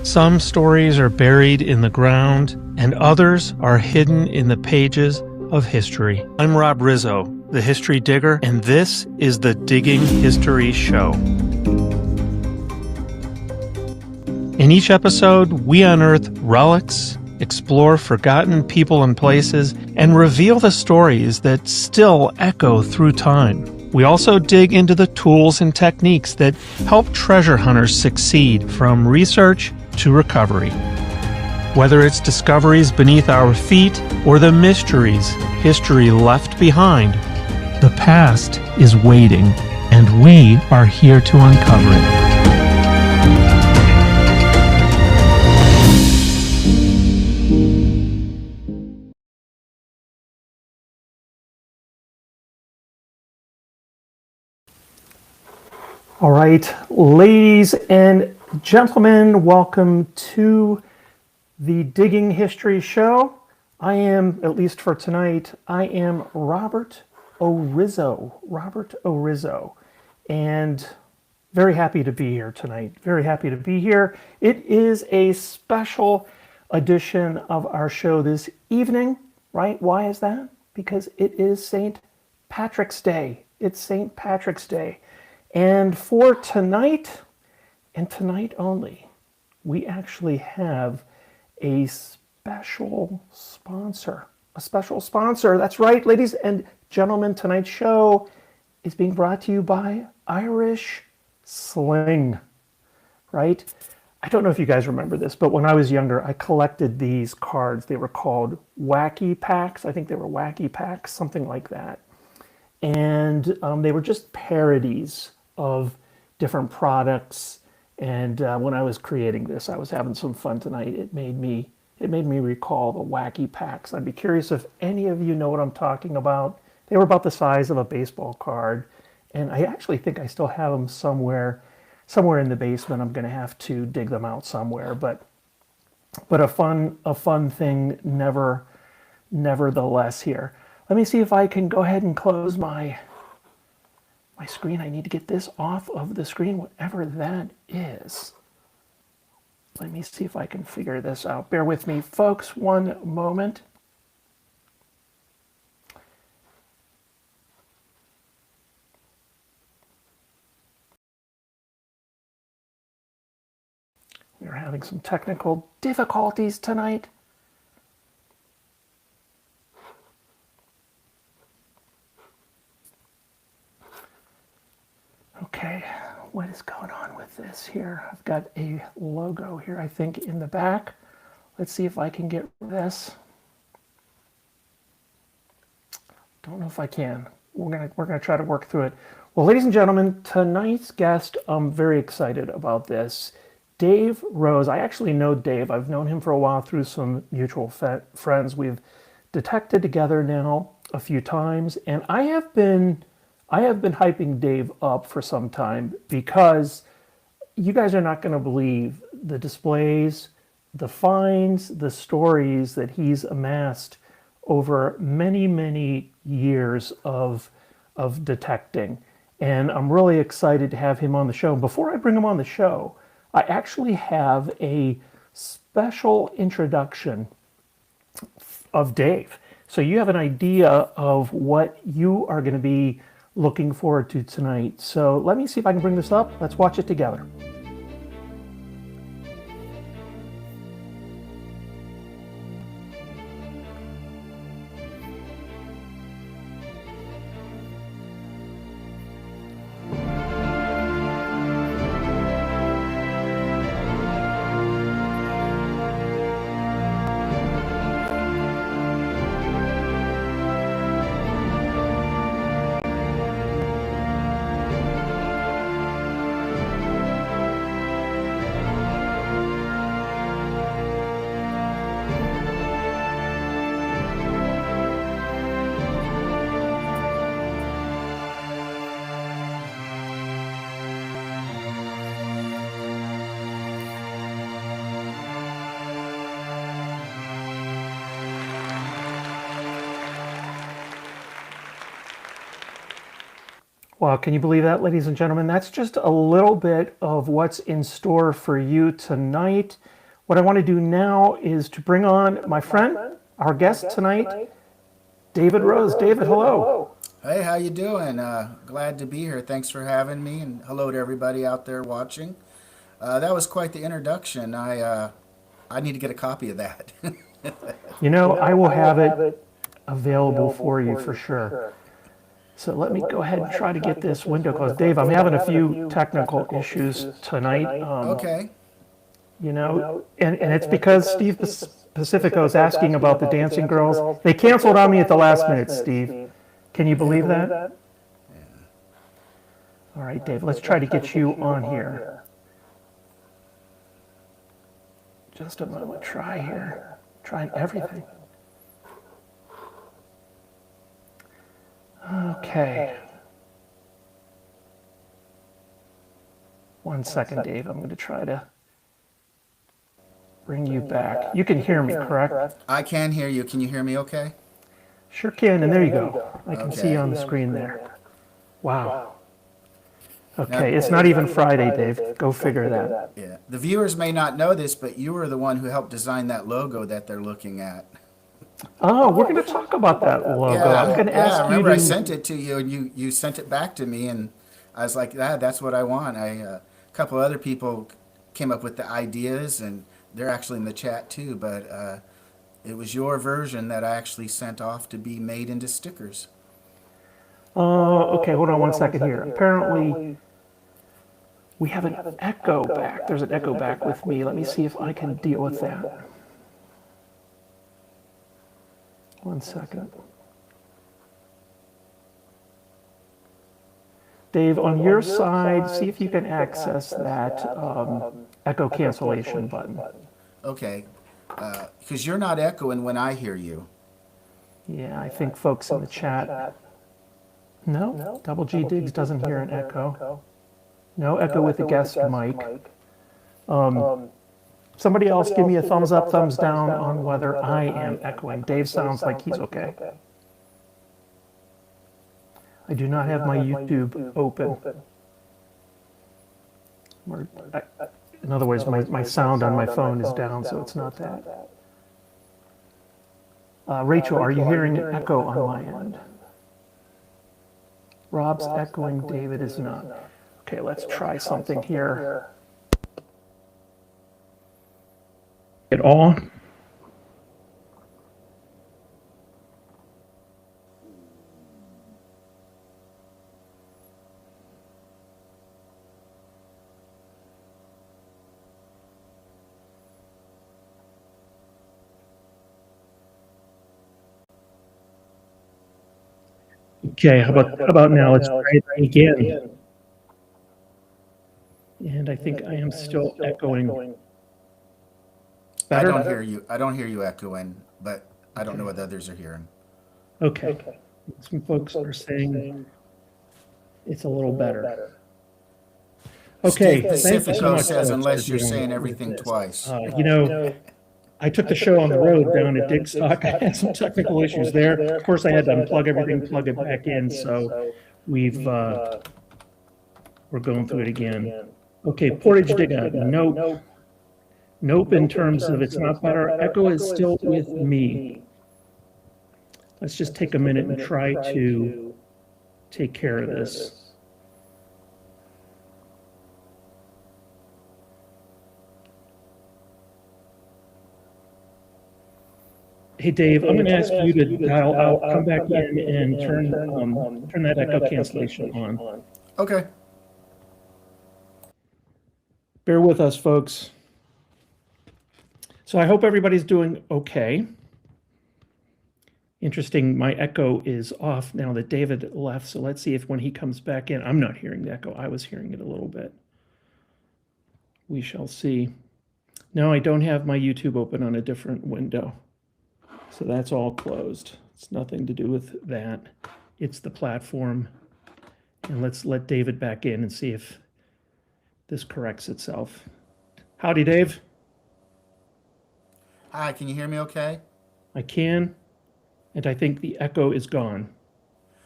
Some stories are buried in the ground, and others are hidden in the pages of history. I'm Rob Rizzo, the History Digger, and this is the Digging History Show. In each episode, we unearth relics, explore forgotten people and places, and reveal the stories that still echo through time. We also dig into the tools and techniques that help treasure hunters succeed, from research to recovery. Whether it's discoveries beneath our feet or the mysteries history left behind, the past is waiting, and we are here to uncover it. All right, ladies and gentlemen, welcome to the Digging History Show. I am, at least for tonight, I am Robert O'Rizzo, and very happy to be here tonight. Very happy to be here. It is a special edition of our show this evening, right? Why is that? Because it is St. Patrick's Day. It's St. Patrick's Day. And for tonight, and tonight only, we actually have a special sponsor. A special sponsor. That's right, ladies and gentlemen. Tonight's show is being brought to you by Irish Sling, right? I don't know if you guys remember this, but when I was younger, I collected these cards. They were called Wacky Packs. I think they were Wacky Packs, something like that. And they were just parodies of different products. And when I was creating this, I was having some fun tonight. It made me recall the Wacky Packs. I'd be curious if any of you know what I'm talking about. They were about the size of a baseball card, and I actually think I still have them somewhere in the basement. I'm going to have to dig them out somewhere, but a fun thing nevertheless here. Let me see if I can go ahead and close my screen. I need to get this off of the screen, whatever that is. Let me see if I can figure this out. Bear with me, folks, one moment. We're having some technical difficulties tonight. Okay, what is going on with this here? I've got a logo here, I think, in the back. Let's see if I can get this. Don't know if I can. We're gonna try to work through it. Well, ladies and gentlemen, tonight's guest, I'm very excited about this. Dave Rose. I actually know Dave. I've known him for a while through some mutual friends. We've detected together now a few times, and I have been hyping Dave up for some time because you guys are not going to believe the displays, the finds, the stories that he's amassed over many, many years of detecting. And I'm really excited to have him on the show. Before I bring him on the show, I actually have a special introduction of Dave. So you have an idea of what you are going to be looking forward to tonight. So let me see if I can bring this up. Let's watch it together. Well, can you believe that, ladies and gentlemen? That's just a little bit of what's in store for you tonight. What I want to do now is to bring on my friend, our guest tonight, David Rose. David, hello. Hey, how you doing? Glad to be here. Thanks for having me, and hello to everybody out there watching. That was quite the introduction. I need to get a copy of that. I will have it available for you for sure. So let me go ahead and try to get this window closed. Dave, I'm having a few technical issues tonight. Okay. And it's because Steve Pacifico is asking about the dancing girls. They canceled on me at the last minute, Steve. Can you believe that? All right, Dave, let's try to get you on here. Just a moment. Try here. Trying everything. Okay. 1 second, Dave. I'm going to try to bring you back. You can hear me, correct? I can hear you. Can you hear me okay? Sure can, and there you go. I can see you on the screen there. Wow. Okay, it's not even Friday, Dave. Go figure that. Yeah. The viewers may not know this, but you were the one who helped design that logo that they're looking at. Oh, we're going to talk about that logo. I'm going to ask I you remember to... I sent it to you, and you sent it back to me, and I was like, that's what I want. A couple other people came up with the ideas, and they're actually in the chat too, but it was your version that I actually sent off to be made into stickers. Okay, hold on 1 second here. Apparently, we have an echo back. There's an echo back with me. Let me see if I can deal with that. 1 second. Dave, on your side, see if you can access that echo cancellation button. Okay, because you're not echoing when I hear you. Yeah, I think folks in the chat... No, Double G Diggs doesn't hear an echo. No echo with the guest mic. Somebody else give me a thumbs up, thumbs down on whether I am echoing. Dave sounds like he's okay. I do not have my YouTube open. In other words, my sound on my phone is down, so it's not that. Rachel, are you hearing an echo on my end? Rob's echoing, David is not. Okay, let's try something here. At all? Okay, how about now? Let's try it again. And I think I am still echoing. Better? I don't hear you echoing, but I don't know what others are hearing. Okay. Some folks are saying it's a little better. Okay. Steve Pacifico says unless you're saying everything twice. I took the show on the road down at Digstock. I had some technical issues there. Of course, I had to unplug everything, plug it back in. So we're going through it again. Okay, Portage Digger, nope. Nope, in terms of it's not better. Echo is still with me. Let's just take a minute and try to take care of this. Hey, Dave, I'm going to ask you to dial out, come back in, and turn that echo cancellation on. Okay. Bear with us, folks. So I hope everybody's doing okay. Interesting, my echo is off now that David left, so let's see if when he comes back in, I'm not hearing the echo. I was hearing it a little bit. We shall see. No, I don't have my YouTube open on a different window. So that's all closed. It's nothing to do with that. It's the platform. And let's let David back in and see if this corrects itself. Howdy, Dave. Hi, can you hear me okay? I can, and I think the echo is gone.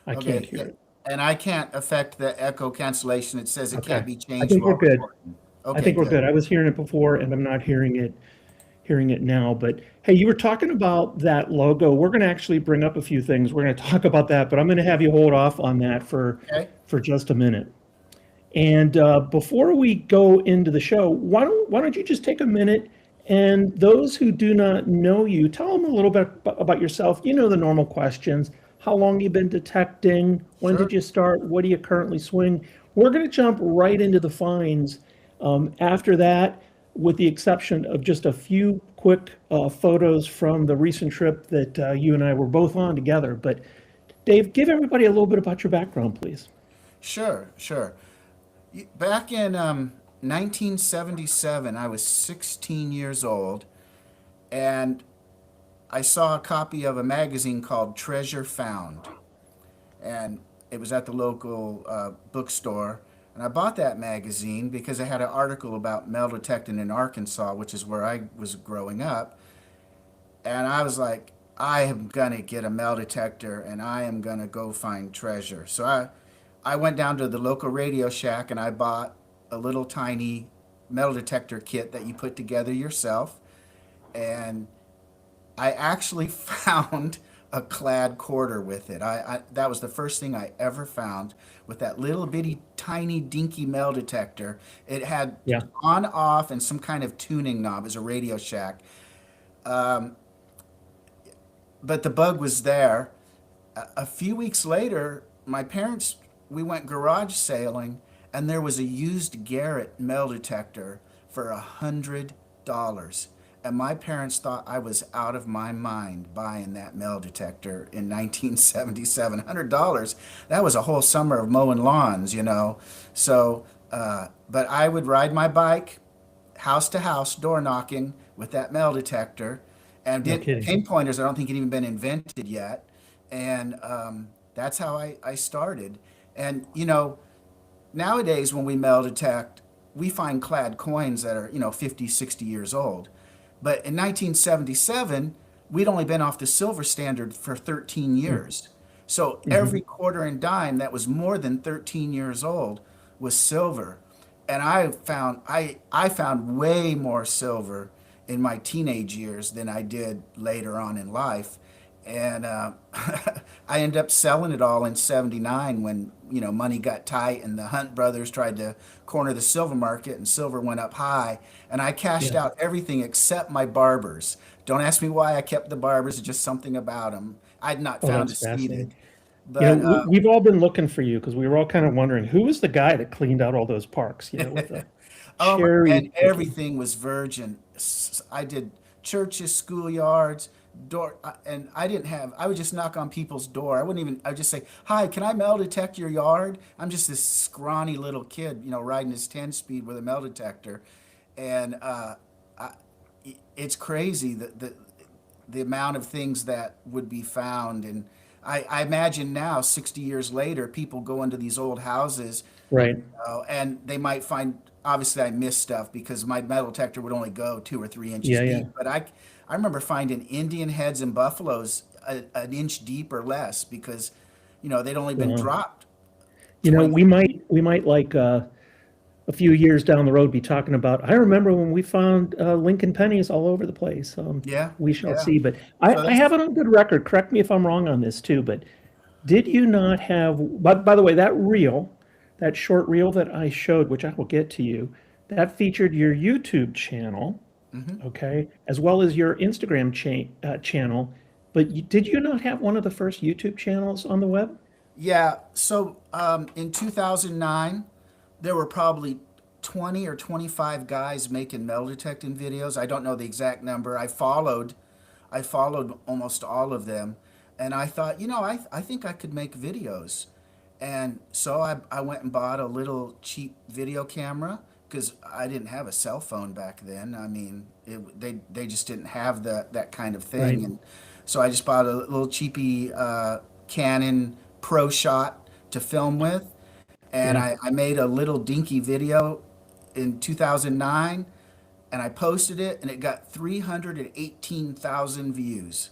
I can't hear it. And I can't affect the echo cancellation. It says it can't Okay. be I changed think we're while good. recording. I Okay, think we're good. good. I was hearing it before and I'm not hearing it now. But hey, you were talking about that logo. We're going to actually bring up a few things. We're going to talk about that, but I'm going to have you hold off on that Okay. for just a minute. And before we go into the show, why don't you just take a minute and those who do not know you, tell them a little bit about yourself. You know the normal questions. How long you been detecting? When did Sure. you start? What do you currently swing? We're going to jump right into the finds. After that, with the exception of just a few quick photos from the recent trip that you and I were both on together. But Dave, give everybody a little bit about your background, please. Sure. Sure. Back in 1977, I was 16 years old, and I saw a copy of a magazine called Treasure Found, and it was at the local bookstore. And I bought that magazine because it had an article about metal detecting in Arkansas, which is where I was growing up. And I was like, I am gonna get a metal detector, and I am gonna go find treasure. So I went down to the local Radio Shack and I bought a little tiny metal detector kit that you put together yourself. And I actually found a clad quarter with it. That was the first thing I ever found with that little bitty tiny dinky metal detector. It had Yeah. on off and some kind of tuning knob as a Radio Shack. But the bug was there. A few weeks later, my parents, we went garage sailing, and there was a used Garrett metal detector for $100. And my parents thought I was out of my mind buying that metal detector in 1977. $100. That was a whole summer of mowing lawns, you know. So, but I would ride my bike house to house door knocking with that metal detector, and No did kidding. pinpointers. I don't think it even been invented yet, and that's how I started. And nowadays when we metal detect, we find clad coins that are 50, 60 years old. But in 1977, we'd only been off the silver standard for 13 years. So Mm-hmm. every quarter and dime that was more than 13 years old was silver. And I found way more silver in my teenage years than I did later on in life. And I ended up selling it all in '79 when money got tight and the Hunt brothers tried to corner the silver market and silver went up high. And I cashed Yeah. out everything except my barbers. Don't ask me why I kept the barbers, it's just something about them. I'd not Oh, found that's a fascinating. seated. But We've all been looking for you because we were all kind of wondering who was the guy that cleaned out all those parks, with the oh my, cherry and picking. everything was virgin. I did churches, schoolyards, and I didn't have, I would just knock on people's door. I would just say, "Hi, can I metal detect your yard?" I'm just this scrawny little kid, riding his 10 speed with a metal detector. And I, it's crazy the amount of things that would be found. And I imagine now, 60 years later, people go into these old houses, Right. and they might find, obviously I missed stuff because my metal detector would only go 2 or 3 inches Yeah, yeah. deep, but I remember finding Indian heads and buffaloes an inch deep or less because they'd only been Wow. dropped 20. We might like a few years down the road be talking about. I remember when we found Lincoln pennies all over the place. Yeah, We shall yeah. see. But So I that's have it on good record. Correct me if I'm wrong on this too. But did you not have? But by the way, that short reel that I showed, which I will get to you, that featured your YouTube channel, mhm. okay, as well as your Instagram channel. But did you not have one of the first YouTube channels on the web? Yeah. So in 2009, there were probably 20 or 25 guys making metal detecting videos. I don't know the exact number. I followed almost all of them, and I thought, I think I could make videos. And so I went and bought a little cheap video camera because I didn't have a cell phone back then. I mean, they just didn't have that kind of Right. thing. And so I just bought a little cheapy Canon Pro Shot to film with, and Yeah. I made a little dinky video in 2009, and I posted it, and it got 318,000 views.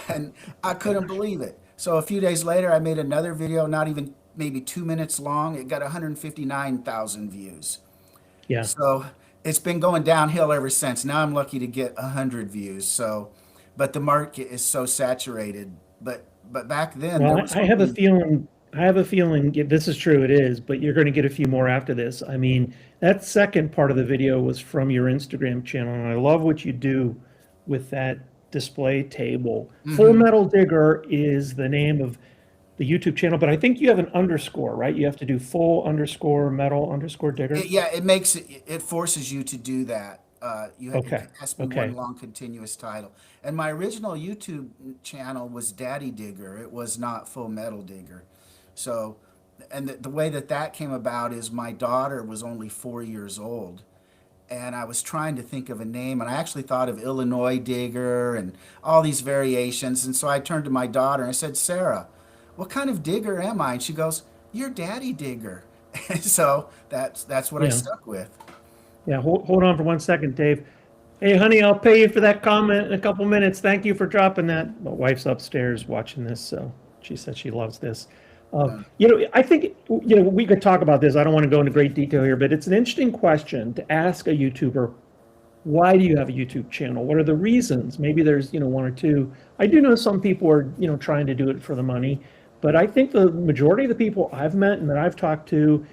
And I couldn't believe it. So a few days later, I made another video, not even maybe 2 minutes long. It got 159,000 views. Yeah. So it's been going downhill ever since. Now I'm lucky to get 100 views. So, but the market is so saturated. But back then there Well, was I have a only. feeling, if this is true, it is, but you're going to get a few more after this. I mean, that second part of the video was from your Instagram channel, and I love what you do with that display table. Full Mhm. Metal Digger is the name of the YouTube channel, but I think you have an underscore, right? You have to do full underscore metal underscore digger. Yeah, it makes it forces you to do that. It Okay. has to be one Okay. long continuous title. And my original YouTube channel was Daddy Digger. It was not Full Metal Digger. So, and the way that that came about is my daughter was only 4 years old, and I was trying to think of a name, and I actually thought of Illinois Digger and all these variations. And so I turned to my daughter and I said, Sarah, what kind of digger am I? And she goes, you're Daddy Digger. And so that's what I Yeah. stuck with. Yeah. Hold on for 1 second, Dave. Hey, honey, I'll pay you for that comment in a couple minutes. Thank you for dropping that. My wife's upstairs watching this, so she said she loves this. I think, we could talk about this. I don't want to go into great detail here, but it's an interesting question to ask a YouTuber, why do you have a YouTube channel? What are the reasons? Maybe there's, one or two. I do know some people are, trying to do it for the money, but I think the majority of the people I've met and that I've talked to,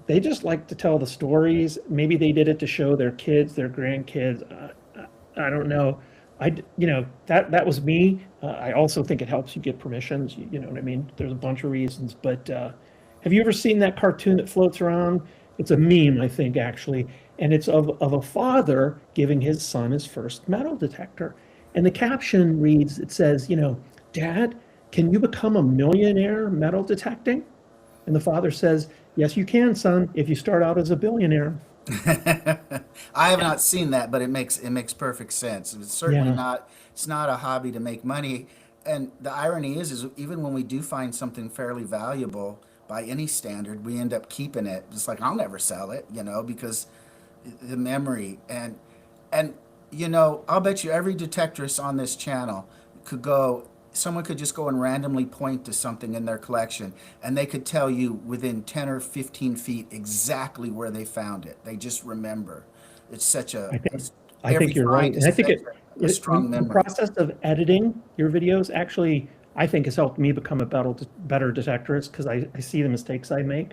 they just like to tell the stories. Maybe they did it to show their kids, their grandkids. I don't know. That was me. I also think it helps you get permissions. You know what I mean? There's a bunch of reasons. But have you ever seen that cartoon that floats around? It's a meme, I think, actually, and it's of a father giving his son his first metal detector, and the caption reads, it says, Dad, can you become a millionaire metal detecting? And the father says, yes, you can, son, if you start out as a billionaire. I have not seen that, but it makes perfect sense. It's certainly Yeah. not. It's not a hobby to make money. And the irony is even when we do find something fairly valuable by any standard, we end up keeping it. It's like I'll never sell it, because the memory and I'll bet you every detectorist on this channel could go. Someone could just go and randomly point to something in their collection, and they could tell you within 10 or 15 feet exactly where they found it. They just remember. It's such I think I every think you're right, find and is I think such a strong the memory. process of editing your videos actually, I think, has helped me become a better detectorist because I see the mistakes I make,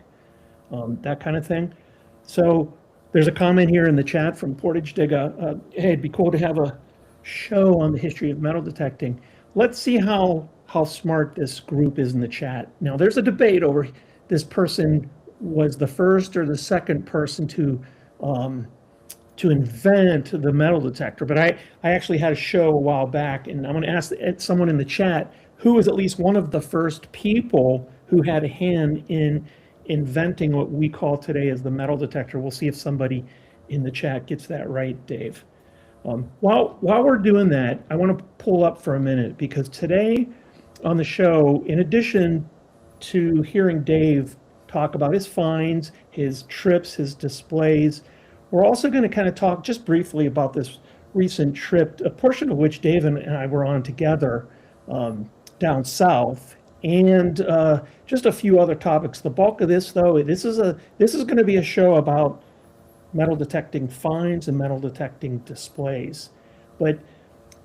that kind of thing. So there's a comment here in the chat from Portage Digga. Hey, it'd be cool to have a show on the history of metal detecting. Let's see how smart this group is in the chat. Now, there's a debate over this person was the first or the second person um, to invent the metal detector. But I actually had a show a while back, and I'm going to ask someone in the chat who was at least one of the first people who had a hand in inventing what we call today as the metal detector. We'll see if somebody in the chat gets that right, Dave. While we're doing that, I want to pull up for a minute because today on the show, in addition to hearing Dave talk about his finds, his trips, his displays, we're also going to kind of talk just briefly about this recent trip, a portion of which Dave and I were on together down south, and just a few other topics. The bulk of this, though, this is going to be a show about metal detecting finds and metal detecting displays. But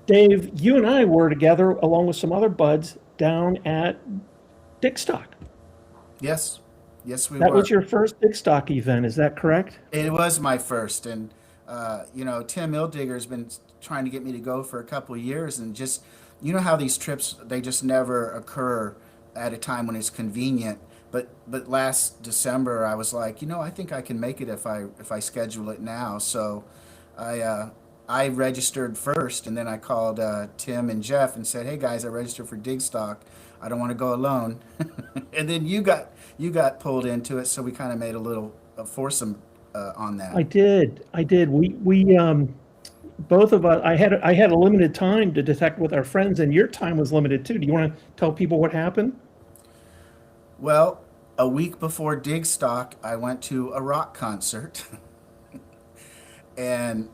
Dave, you and I were together along with some other buds down at Dickstock. Yes, yes, we That were. was your first Dickstock event, is that correct? It was my first, and Tim Ildigger's been trying to get me to go for a couple of years, and just how these trips they just never occur at a time when it's convenient. But last December, I was like, I think I can make it if I schedule it now. So I registered first, and then I called Tim and Jeff and said, "Hey guys, I registered for Digstock. I don't want to go alone." And then you got pulled into it, so we kind of made a little foursome on that. I did. We both of us. I had a limited time to detect with our friends, and your time was limited too. Do you want to tell people what happened? Well, a week before Digstock, I went to a rock concert, and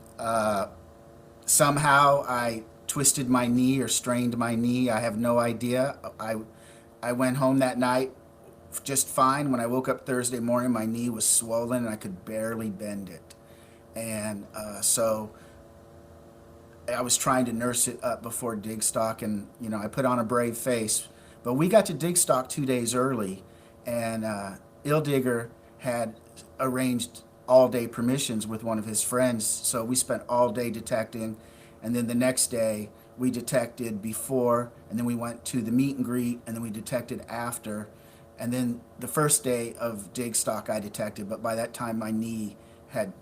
somehow I twisted my knee or strained my knee. I have no idea. I went home that night just fine. When I woke up Thursday morning, my knee was swollen and I could barely bend it. And so I was trying to nurse it up before Digstock, and I put on a brave face. But we got to Digstock 2 days early, and Ildigger had arranged all-day permissions with one of his friends, so we spent all day detecting, and then the next day we detected before, and then we went to the meet and greet, and then we detected after, and then the first day of Digstock I detected, but by that time my knee had,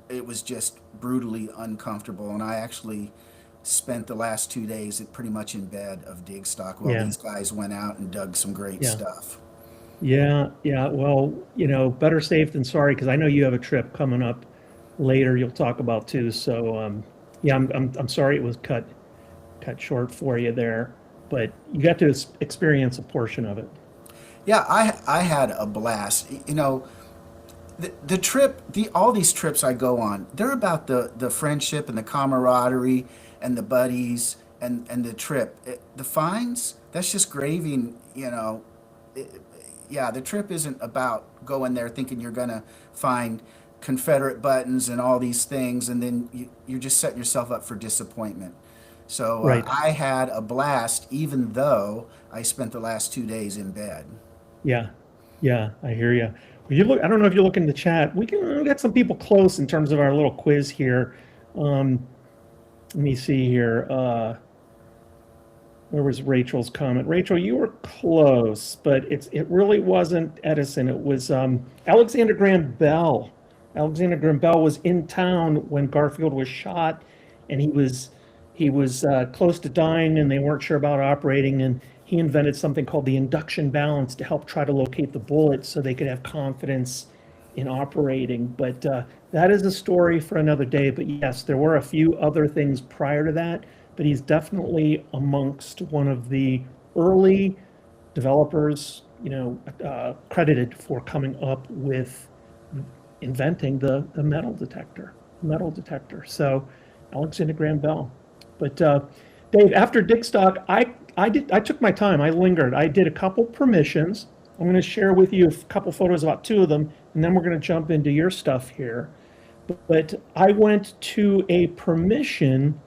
it was just brutally uncomfortable, and I actually spent the last 2 days pretty much in bed of Digstock while Yeah. these guys went out and dug some great Yeah. stuff. Yeah. Yeah. Well, better safe than sorry, because I know you have a trip coming up later you'll talk about too. So, yeah, I'm sorry it was cut short for you there, but you got to experience a portion of it. Yeah, I had a blast. The trip, all these trips I go on, they're about the friendship and the camaraderie and the buddies and the trip. The finds, that's just gravy. It, yeah, the trip isn't about going there thinking you're gonna find Confederate buttons and all these things, and then you're just setting yourself up for disappointment. So Right. I had a blast, even though I spent the last 2 days in bed. Yeah. Yeah. I hear you. Well, I don't know if you look in the chat. We got some people close in terms of our little quiz here. Um, Let me see here. Where was Rachel's comment? Rachel, you were close, but it really wasn't Edison. It was Alexander Graham Bell. Alexander Graham Bell was in town when Garfield was shot, and he was close to dying, and they weren't sure about operating, and he invented something called the induction balance to help try to locate the bullet so they could have confidence in operating. But that is a story for another day. But yes, there were a few other things prior to that, but he's definitely amongst one of the early developers, credited for coming up with inventing the metal detector. So Alexander Graham Bell. But Dave, after Digstock, I took my time. I lingered. I did a couple permissions. I'm going to share with you a couple photos about two of them, and then we're going to jump into your stuff here. But I went to a permission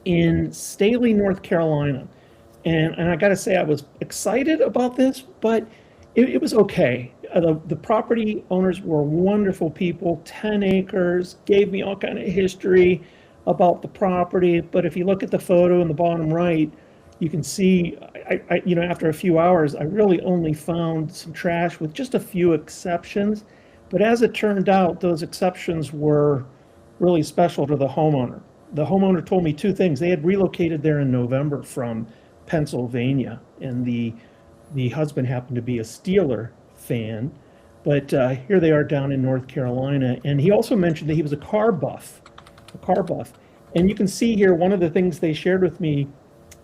in Staley, North Carolina. And I got to say, I was excited about this, but it was okay. The property owners were wonderful people, 10 acres, gave me all kind of history about the property. But if you look at the photo in the bottom right, you can see, after a few hours, I really only found some trash with just a few exceptions. But as it turned out, those exceptions were really special to the homeowner. The homeowner told me two things. They had relocated there in November from Pennsylvania, and the husband happened to be a Steeler fan. But here they are down in North Carolina. And he also mentioned that he was a car buff. And you can see here one of the things they shared with me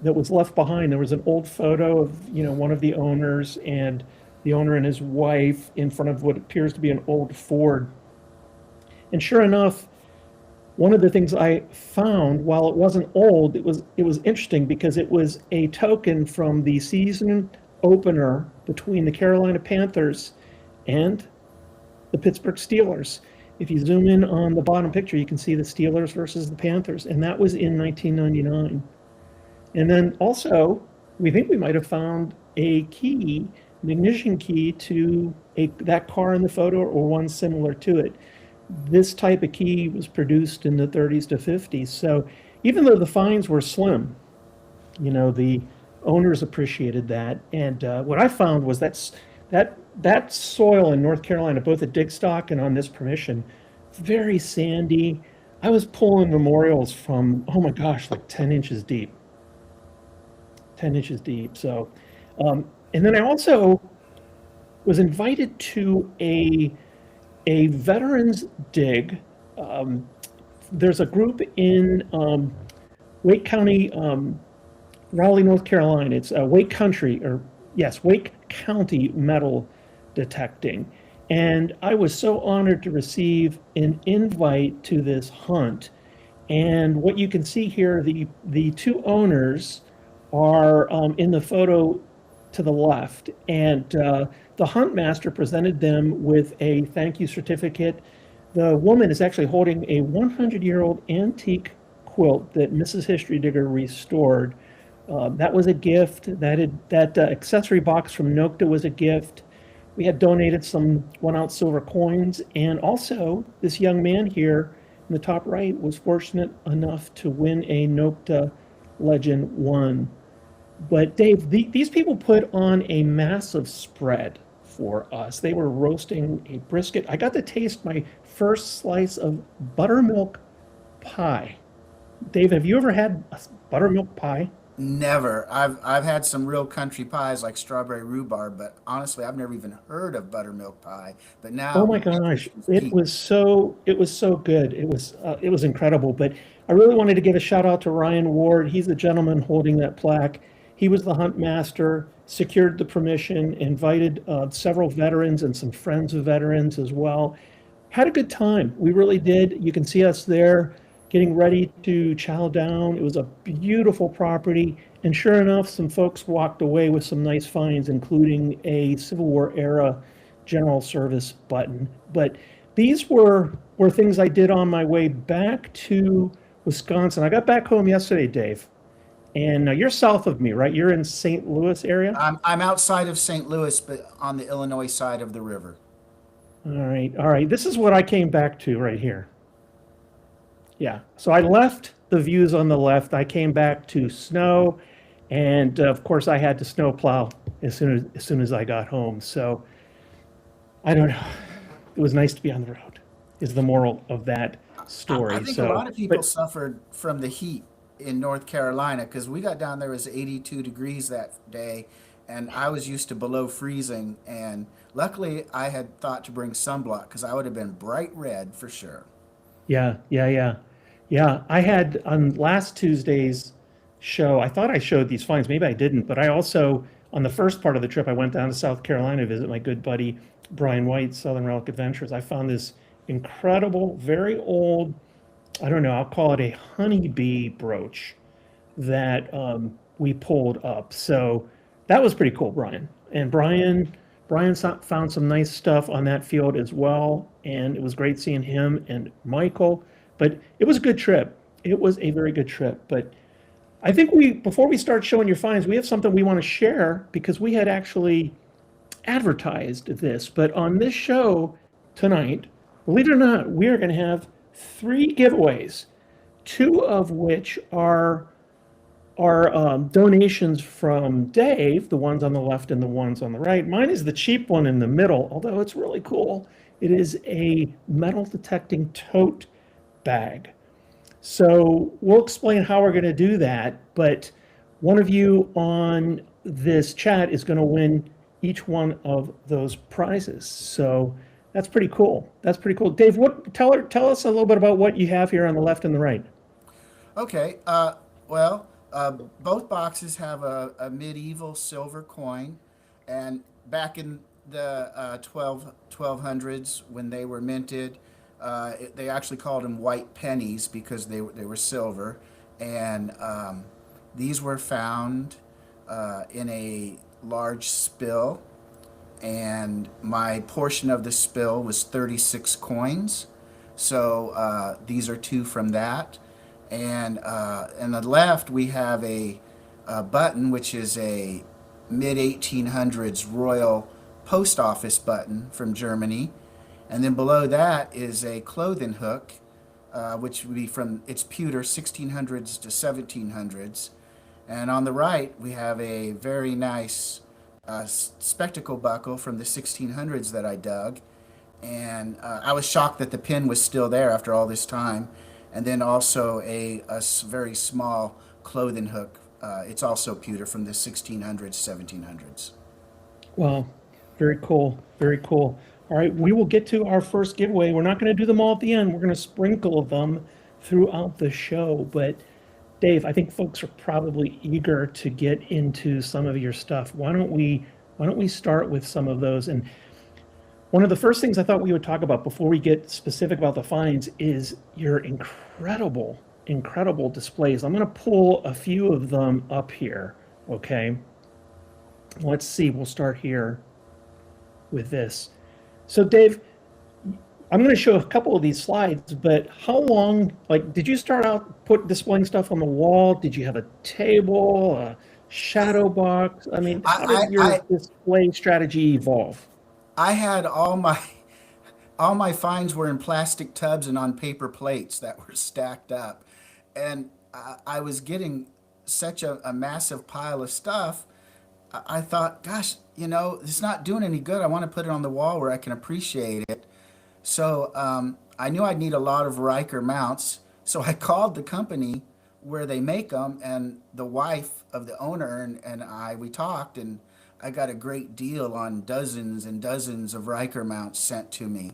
that was left behind. There was an old photo of one of the owners and the owner and his wife in front of what appears to be an old Ford. And sure enough, one of the things I found, while it wasn't old, it was interesting because it was a token from the season opener between the Carolina Panthers and the Pittsburgh Steelers. If you zoom in on the bottom picture, you can see the Steelers versus the Panthers, and that was in 1999. And then also, we think we might have found a key, an ignition key to that car in the photo or one similar to it. This type of key was produced in the 30s to 50s. So even though the finds were slim, the owners appreciated that. And what I found was that soil in North Carolina, both at Digstock and on this permission, very sandy. I was pulling memorials from, oh my gosh, like 10 inches deep. 10 inches deep. So, and then I also was invited to a veterans dig. There's a group in Wake County, Raleigh, North Carolina. It's Wake County Metal Detecting. And I was so honored to receive an invite to this hunt. And what you can see here, the two owners are in the photo to the left, and the hunt master presented them with a thank you certificate. The woman is actually holding a 100-year-old antique quilt that Mrs. History Digger restored. That was a gift. That accessory box from Nokta was a gift. We had donated some 1 ounce silver coins, and also this young man here in the top right was fortunate enough to win a Nokta Legend 1. But Dave, these people put on a massive spread for us. They were roasting a brisket. I got to taste my first slice of buttermilk pie. Dave, have you ever had a buttermilk pie? Never. I've had some real country pies like strawberry rhubarb, but honestly, I've never even heard of buttermilk pie. But Oh now my my gosh, interest is piqued. it was so good. It was incredible. But I really wanted to give a shout out to Ryan Ward. He's the gentleman holding that plaque. He was the hunt master, secured the permission, invited several veterans and some friends of veterans as well. Had a good time. We really did. You can see us there getting ready to chow down. It was a beautiful property. And sure enough, some folks walked away with some nice finds, including a Civil War era general service button. But these were things I did on my way back to Wisconsin. I got back home yesterday, Dave. And you're south of me, right? You're in St. Louis area? I'm outside of St. Louis, but on the Illinois side of the river. All right. All right. This is what I came back to right here. Yeah. So I left the views on the left. I came back to snow, and of course I had to snow plow as soon as I got home. So I don't know. It was nice to be on the road. Is the moral of that I story. think a So, lot of people but suffered from the heat in North Carolina because we got down there, it was 82 degrees that day, and I was used to below freezing. And luckily, I had thought to bring sunblock because I would have been bright red for sure. yeah, yeah, yeah, yeah. I had on last Tuesday's show. I thought I showed these finds. Maybe I didn't. But I also on the first part of the trip, I went down to South Carolina to visit my good buddy Brian White, Southern Relic Adventures. I found this incredible, very old, I don't know, I'll call it a honeybee brooch that we pulled up. So that was pretty cool, Brian. And found some nice stuff on that field as well, and it was great seeing him and Michael. But it was a good trip. It was a very good trip. But I think we before we start showing your finds, we have something we want to share because we had actually advertised this. But on this show tonight, believe it or not, we are going to have three giveaways, two of which are donations from Dave, the ones on the left and the ones on the right. Mine is the cheap one in the middle, although it's really cool. It is a metal detecting tote bag. So we'll explain how we're going to do that, but one of you on this chat is going to win each one of those prizes. So that's pretty cool. That's pretty cool. Dave, tell us a little bit about what you have here on the left and the right. Okay, well, both boxes have a medieval silver coin, and back in the 1200s when they were minted, they actually called them white pennies because they were silver, and these were found in a large spill, and my portion of the spill was 36 coins. So these are two from that. And on the left, we have a button, which is a mid 1800s Royal Post Office button from Germany. And then below that is a clothing hook, which would be from its pewter 1600s to 1700s. And on the right, we have a very nice spectacle buckle from the 1600s that I dug. And I was shocked that the pin was still there after all this time. And then also a very small clothing hook. It's also pewter from the 1600s, 1700s. Well, very cool. Very cool. All right, we will get to our first giveaway. We're not going to do them all at the end. We're going to sprinkle them throughout the show. But Dave, I think folks are probably eager to get into some of your stuff. Why don't we start with some of those? And one of the first things I thought we would talk about before we get specific about the finds is your incredible incredible displays. I'm going to pull a few of them up here. Okay. Let's see. We'll start here with this. So, Dave, I'm going to show a couple of these slides, but how long, like, did you start out displaying stuff on the wall? Did you have a table, a shadow box? I mean, how I, did your I, display strategy evolve? I had all my finds were in plastic tubs and on paper plates that were stacked up. And I was getting such a massive pile of stuff. I thought, gosh, it's not doing any good. I want to put it on the wall where I can appreciate it. So I knew I'd need a lot of Riker mounts. So I called the company where they make them, and the wife of the owner and we talked, and I got a great deal on dozens and dozens of Riker mounts sent to me.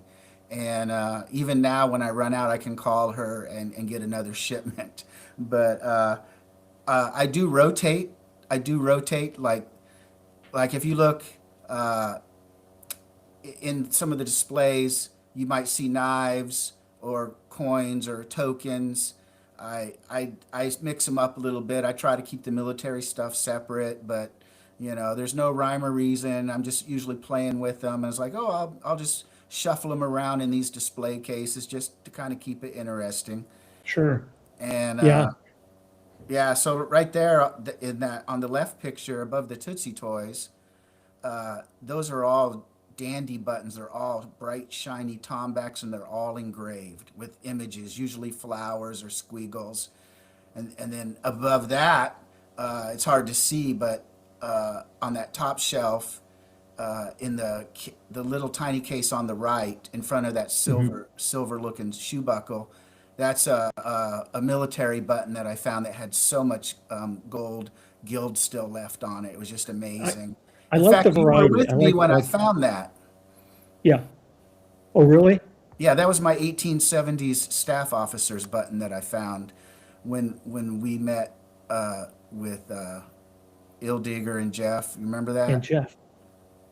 And even now, when I run out, I can call her and get another shipment. But I do rotate. I do rotate like if you look uh, in some of the displays, you might see knives or coins or tokens. I mix them up a little bit. I try to keep the military stuff separate, but there's no rhyme or reason. I'm just usually playing with them, and it's like, oh, I'll just shuffle them around in these display cases just to kind of keep it interesting. Sure. And Yeah. yeah, so right there in that on the left picture above the Tootsie Toys, those are all dandy buttons. They're all bright, shiny Tombacks, and they're all engraved with images, usually flowers or squiggles. And then above that, it's hard to see, but on that top shelf, in the little tiny case on the right, in front of that Hmm. silver looking shoe buckle, that's a military button that I found that had so much gold gild still left on it. It was just I, amazing. I In like the fact, you were variety. with me I when I like that. found that. Yeah. Oh, really? Yeah, that was my 1870s staff officers button that I found when we met with Ildigger and Jeff. You remember And that? Jeff,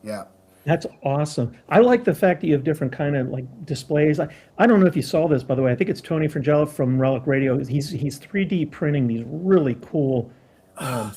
Yeah. that's awesome. I like the fact that you have different kind of like displays. I don't know if you saw this, by the way. I think it's Tony Frangella from Relic Radio. He's 3D printing these really cool, um,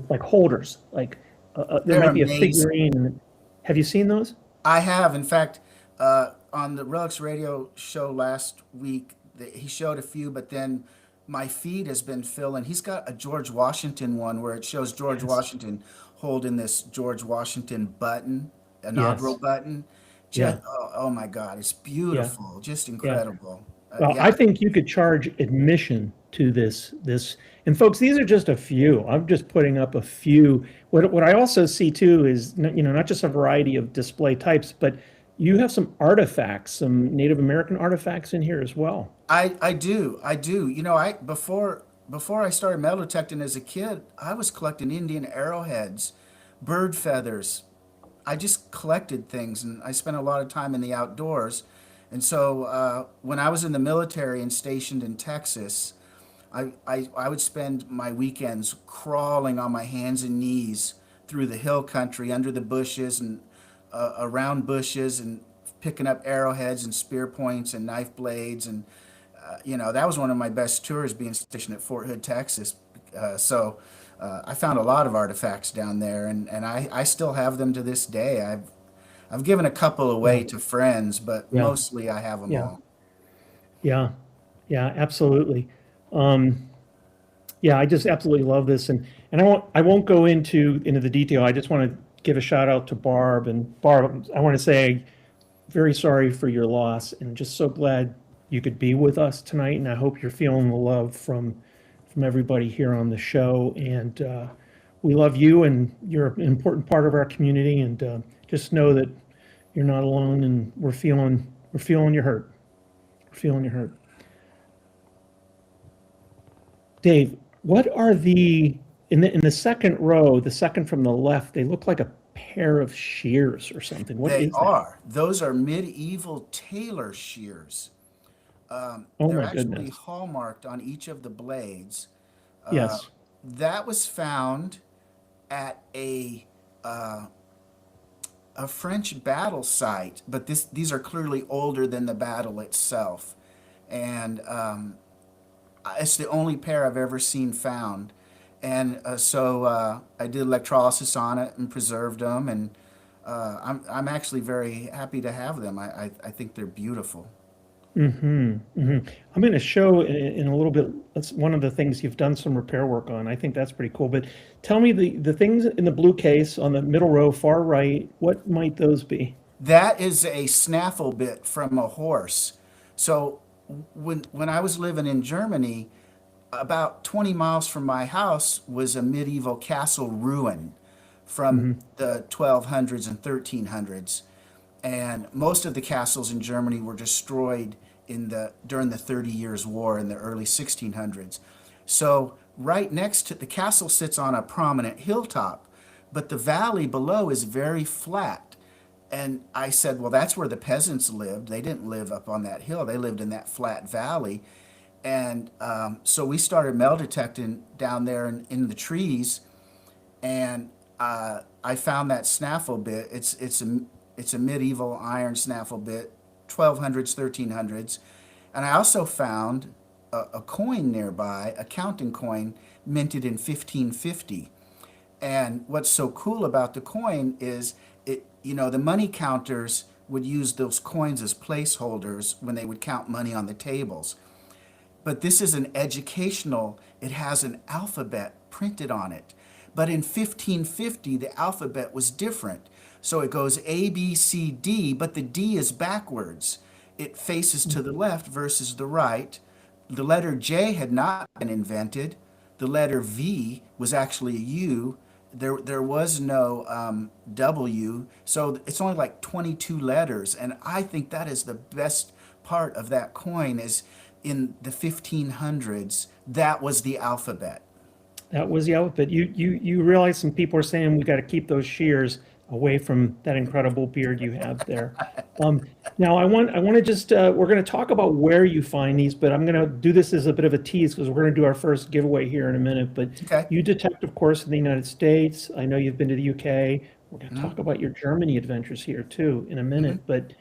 like holders. Like there They're might be a amazing. figurine. Have you seen those? I have, in fact, on the Relics Radio show last week, he showed a few, but then my feed has been filling. He's got a George Washington one where it shows George Yes. Washington holding this George Washington button, inaugural Yes. button. Yeah. Just, oh my God, it's Yeah. beautiful, just Yeah. incredible. Well, Yeah, I think you could charge admission to this. And folks, these are just a few. I'm just putting up a few. What I also see too is, not just a variety of display types, but you have some artifacts, some Native American artifacts in here as well. I do. Before I started metal detecting as a kid, I was collecting Indian arrowheads, bird feathers. I just collected things, and I spent a lot of time in the outdoors. And so when I was in the military and stationed in Texas, I would spend my weekends crawling on my hands and knees through the hill country, under the bushes and around bushes, and picking up arrowheads and spear points and knife blades. And that was one of my best tours, being stationed at Fort Hood, Texas. So I found a lot of artifacts down there, and I still have them to this day. I've given a couple Yeah, away to friends, but yeah, mostly I have them yeah, all. yeah, yeah, absolutely. Um, Yeah, I just absolutely love this, and I won't go into the detail. I just want to give a shout out to Barb, and Barb, I want to say very sorry for your loss, and just so glad you could be with us tonight. And I hope you're feeling the love from everybody here on the show. And we love you, and you're an important part of our community. And just know that you're not alone, and we're feeling your hurt. We're feeling your hurt. Dave, what are in the second row, the second from the left, they look like a pair of shears or something. What They is that? are. Those are medieval tailor shears. Oh They're my actually goodness. hallmarked on each of the blades. Uh, Yes. that was found at a French battle site, but these are clearly older than the battle itself. And It's the only pair I've ever seen found. And I did electrolysis on it and preserved them, and I'm actually very happy to have them. I think they're beautiful. I'm going to show in a little bit. That's one of the things you've done some repair work on. I think that's pretty cool. But tell me the things in the blue case on the middle row, far right, what might those be? That is a snaffle bit from a horse. So when I was living in Germany, about 20 miles from my house was a medieval castle ruin from Hmm. the 1200s and 1300s. And most of the castles in Germany were destroyed during the 30 Years' War in the early 1600s. So right next to the castle sits on a prominent hilltop, but the valley below is very flat. And I said, well, that's where the peasants lived. They didn't live up on that hill. They lived in that flat valley. And so we started metal detecting down there in the trees, and I found that snaffle bit. It's a medieval iron snaffle bit, 1200s, 1300s, and I also found a coin nearby, a counting coin minted in 1550. And what's so cool about the coin is the money counters would use those coins as placeholders when they would count money on the tables. But this is an educational, it has an alphabet printed on it. But in 1550, the alphabet was different. So it goes A, B, C, D, but the D is backwards. It faces to the left versus the right. The letter J had not been invented. The letter V was actually a U. There was no W. So it's only like 22 letters. And I think that is the best part of that coin is in the 1500s, that was the alphabet. That was the outfit. You realize some people are saying we got to keep those shears away from that incredible beard you have there. Um, Now I want to just we're going to talk about where you find these, but I'm going to do this as a bit of a tease because we're going to do our first giveaway here in a minute. But Okay. you detect, of course, in the United States. I know you've been to the UK. We're going to talk about your Germany adventures here too in a minute. But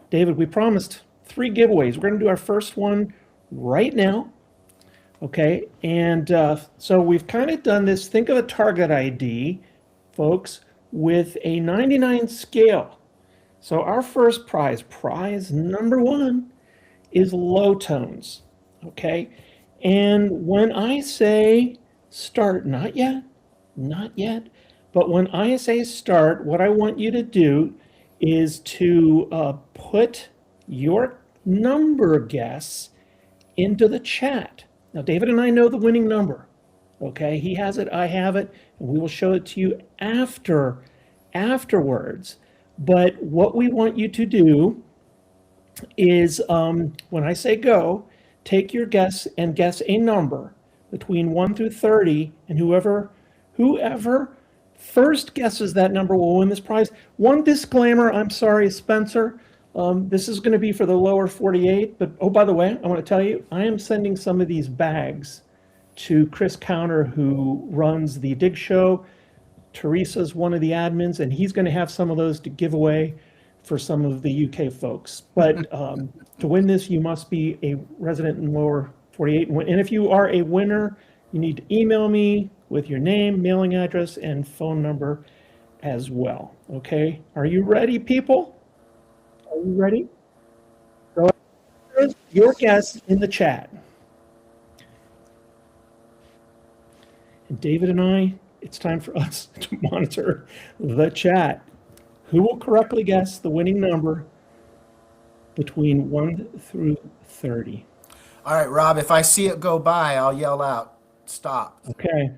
David, we promised three giveaways. We're going to do our first one right now. Okay, and so we've kind of done this. Think of a target ID, folks, with a 99 scale. So our first prize number one, is low tones. Okay, and when I say start, not yet, but when I say start, what I want you to do is to put your number guess into the chat. Now, David and I know the winning number. Okay, he has it, I have it, and we will show it to you afterwards. But what we want you to do is when I say go, take your guess and guess a number between 1 through 30, and whoever first guesses that number will win this prize. One disclaimer, I'm sorry, Spencer. This is going to be for the lower 48, but oh, by the way, I want to tell you, I am sending some of these bags to Chris Counter, who runs the Dig Show. Teresa's one of the admins, and he's going to have some of those to give away for some of the UK folks. But to win this, you must be a resident in lower 48. And if you are a winner, you need to email me with your name, mailing address, and phone number as well. Okay? Are you ready, people? Are you ready? Go ahead. Your guess in the chat. And David and I, it's time for us to monitor the chat. Who will correctly guess the winning number between 1 through 30? All right, Rob, if I see it go by, I'll yell out, stop. Okay.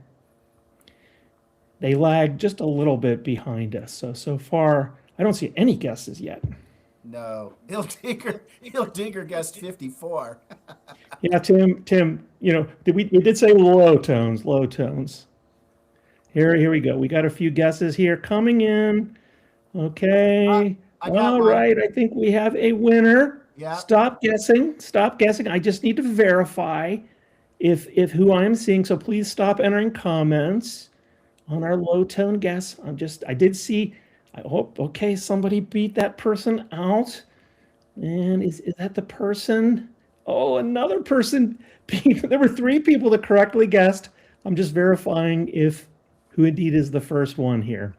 They lag just a little bit behind us. So far, I don't see any guesses yet. No, Hill Digger guessed 54. Yeah, Tim, we did say low tones, low tones. Here we go. We got a few guesses here coming in. Okay. I got All mine. right. I think we have a winner. Yeah. Stop guessing. Stop guessing. I just need to verify if who I'm seeing. So please stop entering comments on our low tone guess. I did see. I hope. Okay, somebody beat that person out. And is that the person? Oh, another person. There were three people that correctly guessed. I'm just verifying if who indeed is the first one here.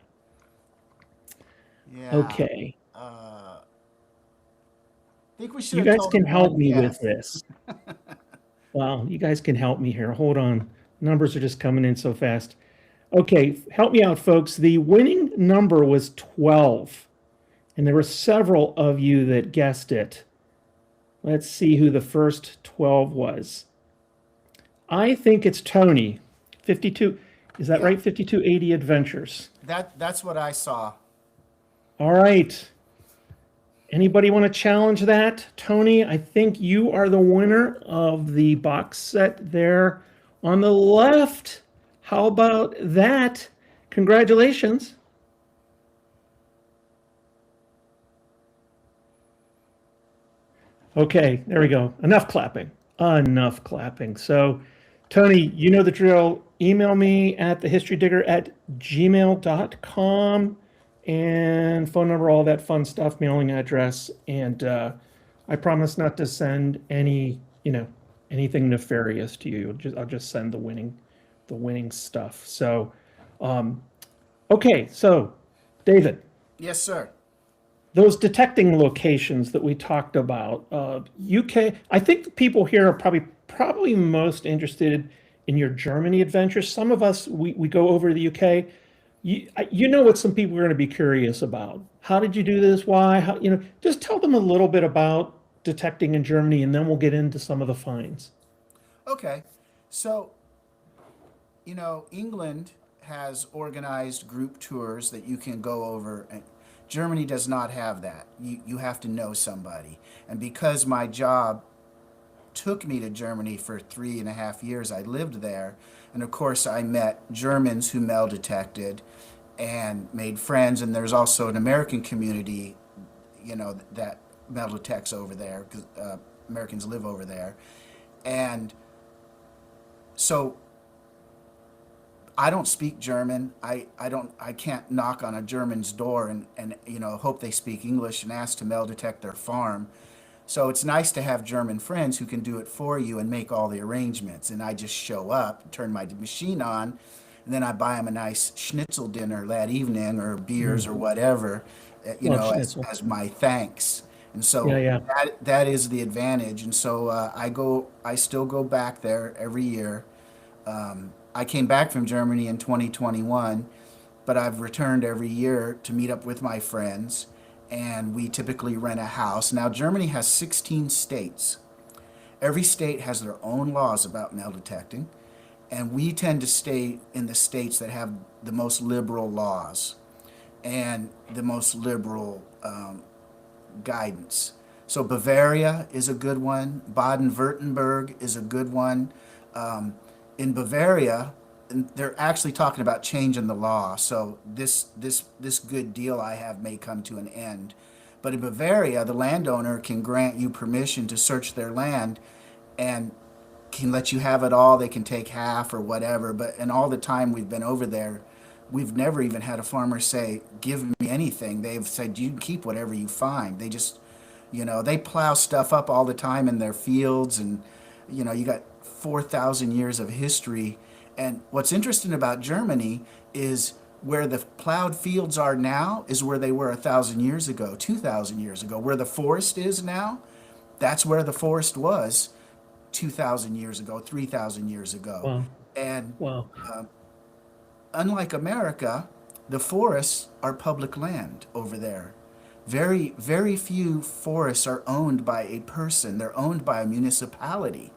Yeah. Okay. I think we should You have guys told can him help one me with guess. this. Wow, you guys can help me here. Hold on. Numbers are just coming in so fast. Okay, help me out, folks. The winning number was 12, and there were several of you that guessed it. Let's see who the first 12 was. I think it's Tony, 52. Is that Yeah, right? 5280 Adventures. that's what I saw. All right. Anybody want to challenge that? Tony, I think you are the winner of the box set there on the left. How about that? Congratulations. Okay, there we go. Enough clapping. Enough clapping. So, Tony, you know the drill. Email me at thehistorydigger@gmail.com and phone number, all that fun stuff, mailing address. And I promise not to send anything nefarious to you. I'll just send the winning stuff. So, okay. So, David, Yes, sir. those detecting locations that we talked about, UK, I think the people here are probably most interested in your Germany adventures. Some of us, we go over to the UK. You know what some people are going to be curious about. How did you do this? Why? Just tell them a little bit about detecting in Germany, and then we'll get into some of the finds. Okay. So, England has organized group tours that you can go over, and Germany does not have that. You have to know somebody. And because my job took me to Germany for 3.5 years, I lived there. And of course, I met Germans who metal detected and made friends. And there's also an American community, that metal detects over there because Americans live over there. And so I don't speak German. I can't knock on a German's door and hope they speak English and ask to metal detect their farm. So it's nice to have German friends who can do it for you and make all the arrangements. And I just show up, turn my machine on, and then I buy them a nice schnitzel dinner that evening or beers or whatever, Love as schnitzel. my thanks. And Yeah, so yeah. that is the advantage. And so I still go back there every year. I came back from Germany in 2021, but I've returned every year to meet up with my friends, and we typically rent a house. Now, Germany has 16 states. Every state has their own laws about metal detecting, and we tend to stay in the states that have the most liberal laws and the most liberal guidance. So Bavaria is a good one. Baden-Württemberg is a good one. Um, in Bavaria, and they're actually talking about changing the law. So this good deal I have may come to an end. But in Bavaria, the landowner can grant you permission to search their land and can let you have it all. They can take half or whatever. But in all the time we've been over there, we've never even had a farmer say, "Give me anything." They've said, "You can keep whatever you find." They just, they plow stuff up all the time in their fields, and you got 4,000 years of history. And what's interesting about Germany is where the plowed fields are now is where they were 1,000 years ago, 2,000 years ago. Where the forest is now, that's where the forest was 2,000 years ago, 3,000 years ago. Wow. And Wow. unlike America, the forests are public land over there. Very, very few forests are owned by a person, they're owned by a municipality.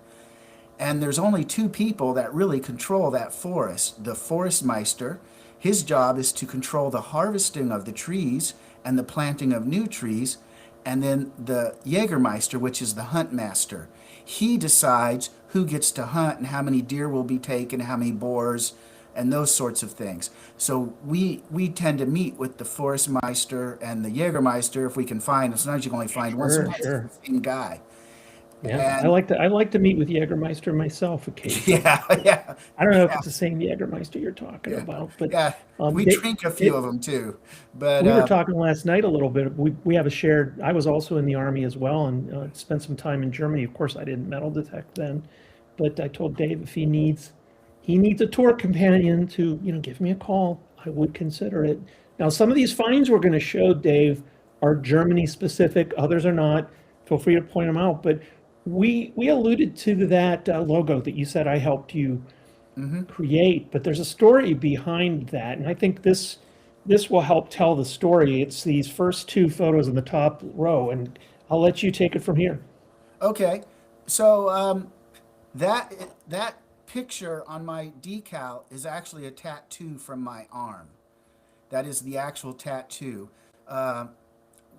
And there's only two people that really control that forest. The forestmeister, his job is to control the harvesting of the trees and the planting of new trees. And then the Jägermeister, which is the hunt master, he decides who gets to hunt and how many deer will be taken, how many boars, and those sorts of things. So we tend to meet with the Forestmeister and the Jägermeister if we can find. Sometimes you can only find one. Sure, Sometimes it's sure. the same guy. Yeah, And I like to meet with Jägermeister myself occasionally. yeah, yeah, I don't know if yeah, it's the same Jägermeister you're talking yeah, about, but yeah. We they, drink a few of it, them too, but we were talking last night a little bit. We have a shared. I was also in the army as well, and spent some time in Germany. Of course, I didn't metal detect then, but I told Dave if he needs a tour companion to give me a call. I would consider it. Now, some of these finds we're going to show Dave are Germany specific. Others are not. Feel free to point them out. But we alluded to that logo that you said I helped you create, but there's a story behind that, and I think this will help tell the story. It's these first two photos in the top row, and I'll let you take it from here. okay. So that that picture on my decal is actually a tattoo from my arm. That is the actual tattoo. Uh,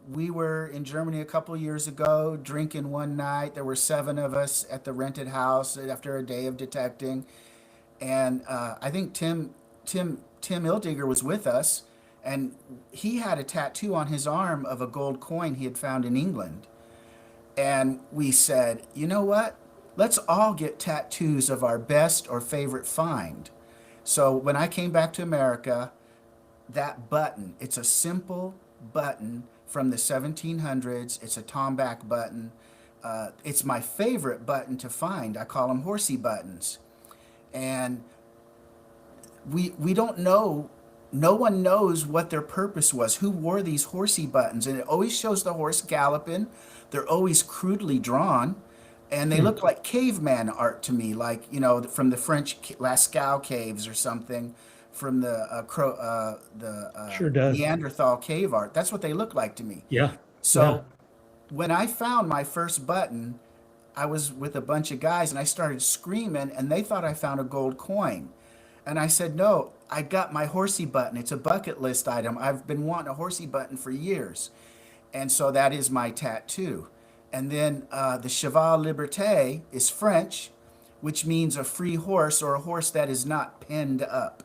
we were in Germany a couple years ago, drinking one night. There were seven of us at the rented house after a day of detecting, and I think Tim Ildigger was with us, and he had a tattoo on his arm of a gold coin he had found in England. And we said, you know what? Let's all get tattoos of our best or favorite find. So when I came back to America, that button, it's a simple button from the 1700s. It's a tomback button. It's my favorite button to find. I call them horsey buttons. And we don't know, no one knows what their purpose was, who wore these horsey buttons. And it always shows the horse galloping. They're always crudely drawn, and they Hmm. look like caveman art to me, like, from the French Lascaux caves or something, from the Sure does. Neanderthal cave art. That's what they look like to me. Yeah, yeah. So when I found my first button, I was with a bunch of guys and I started screaming, and they thought I found a gold coin. And I said, no, I got my horsey button. It's a bucket list item. I've been wanting a horsey button for years. And so that is my tattoo. And then the cheval liberté is French, which means a free horse or a horse that is not penned up.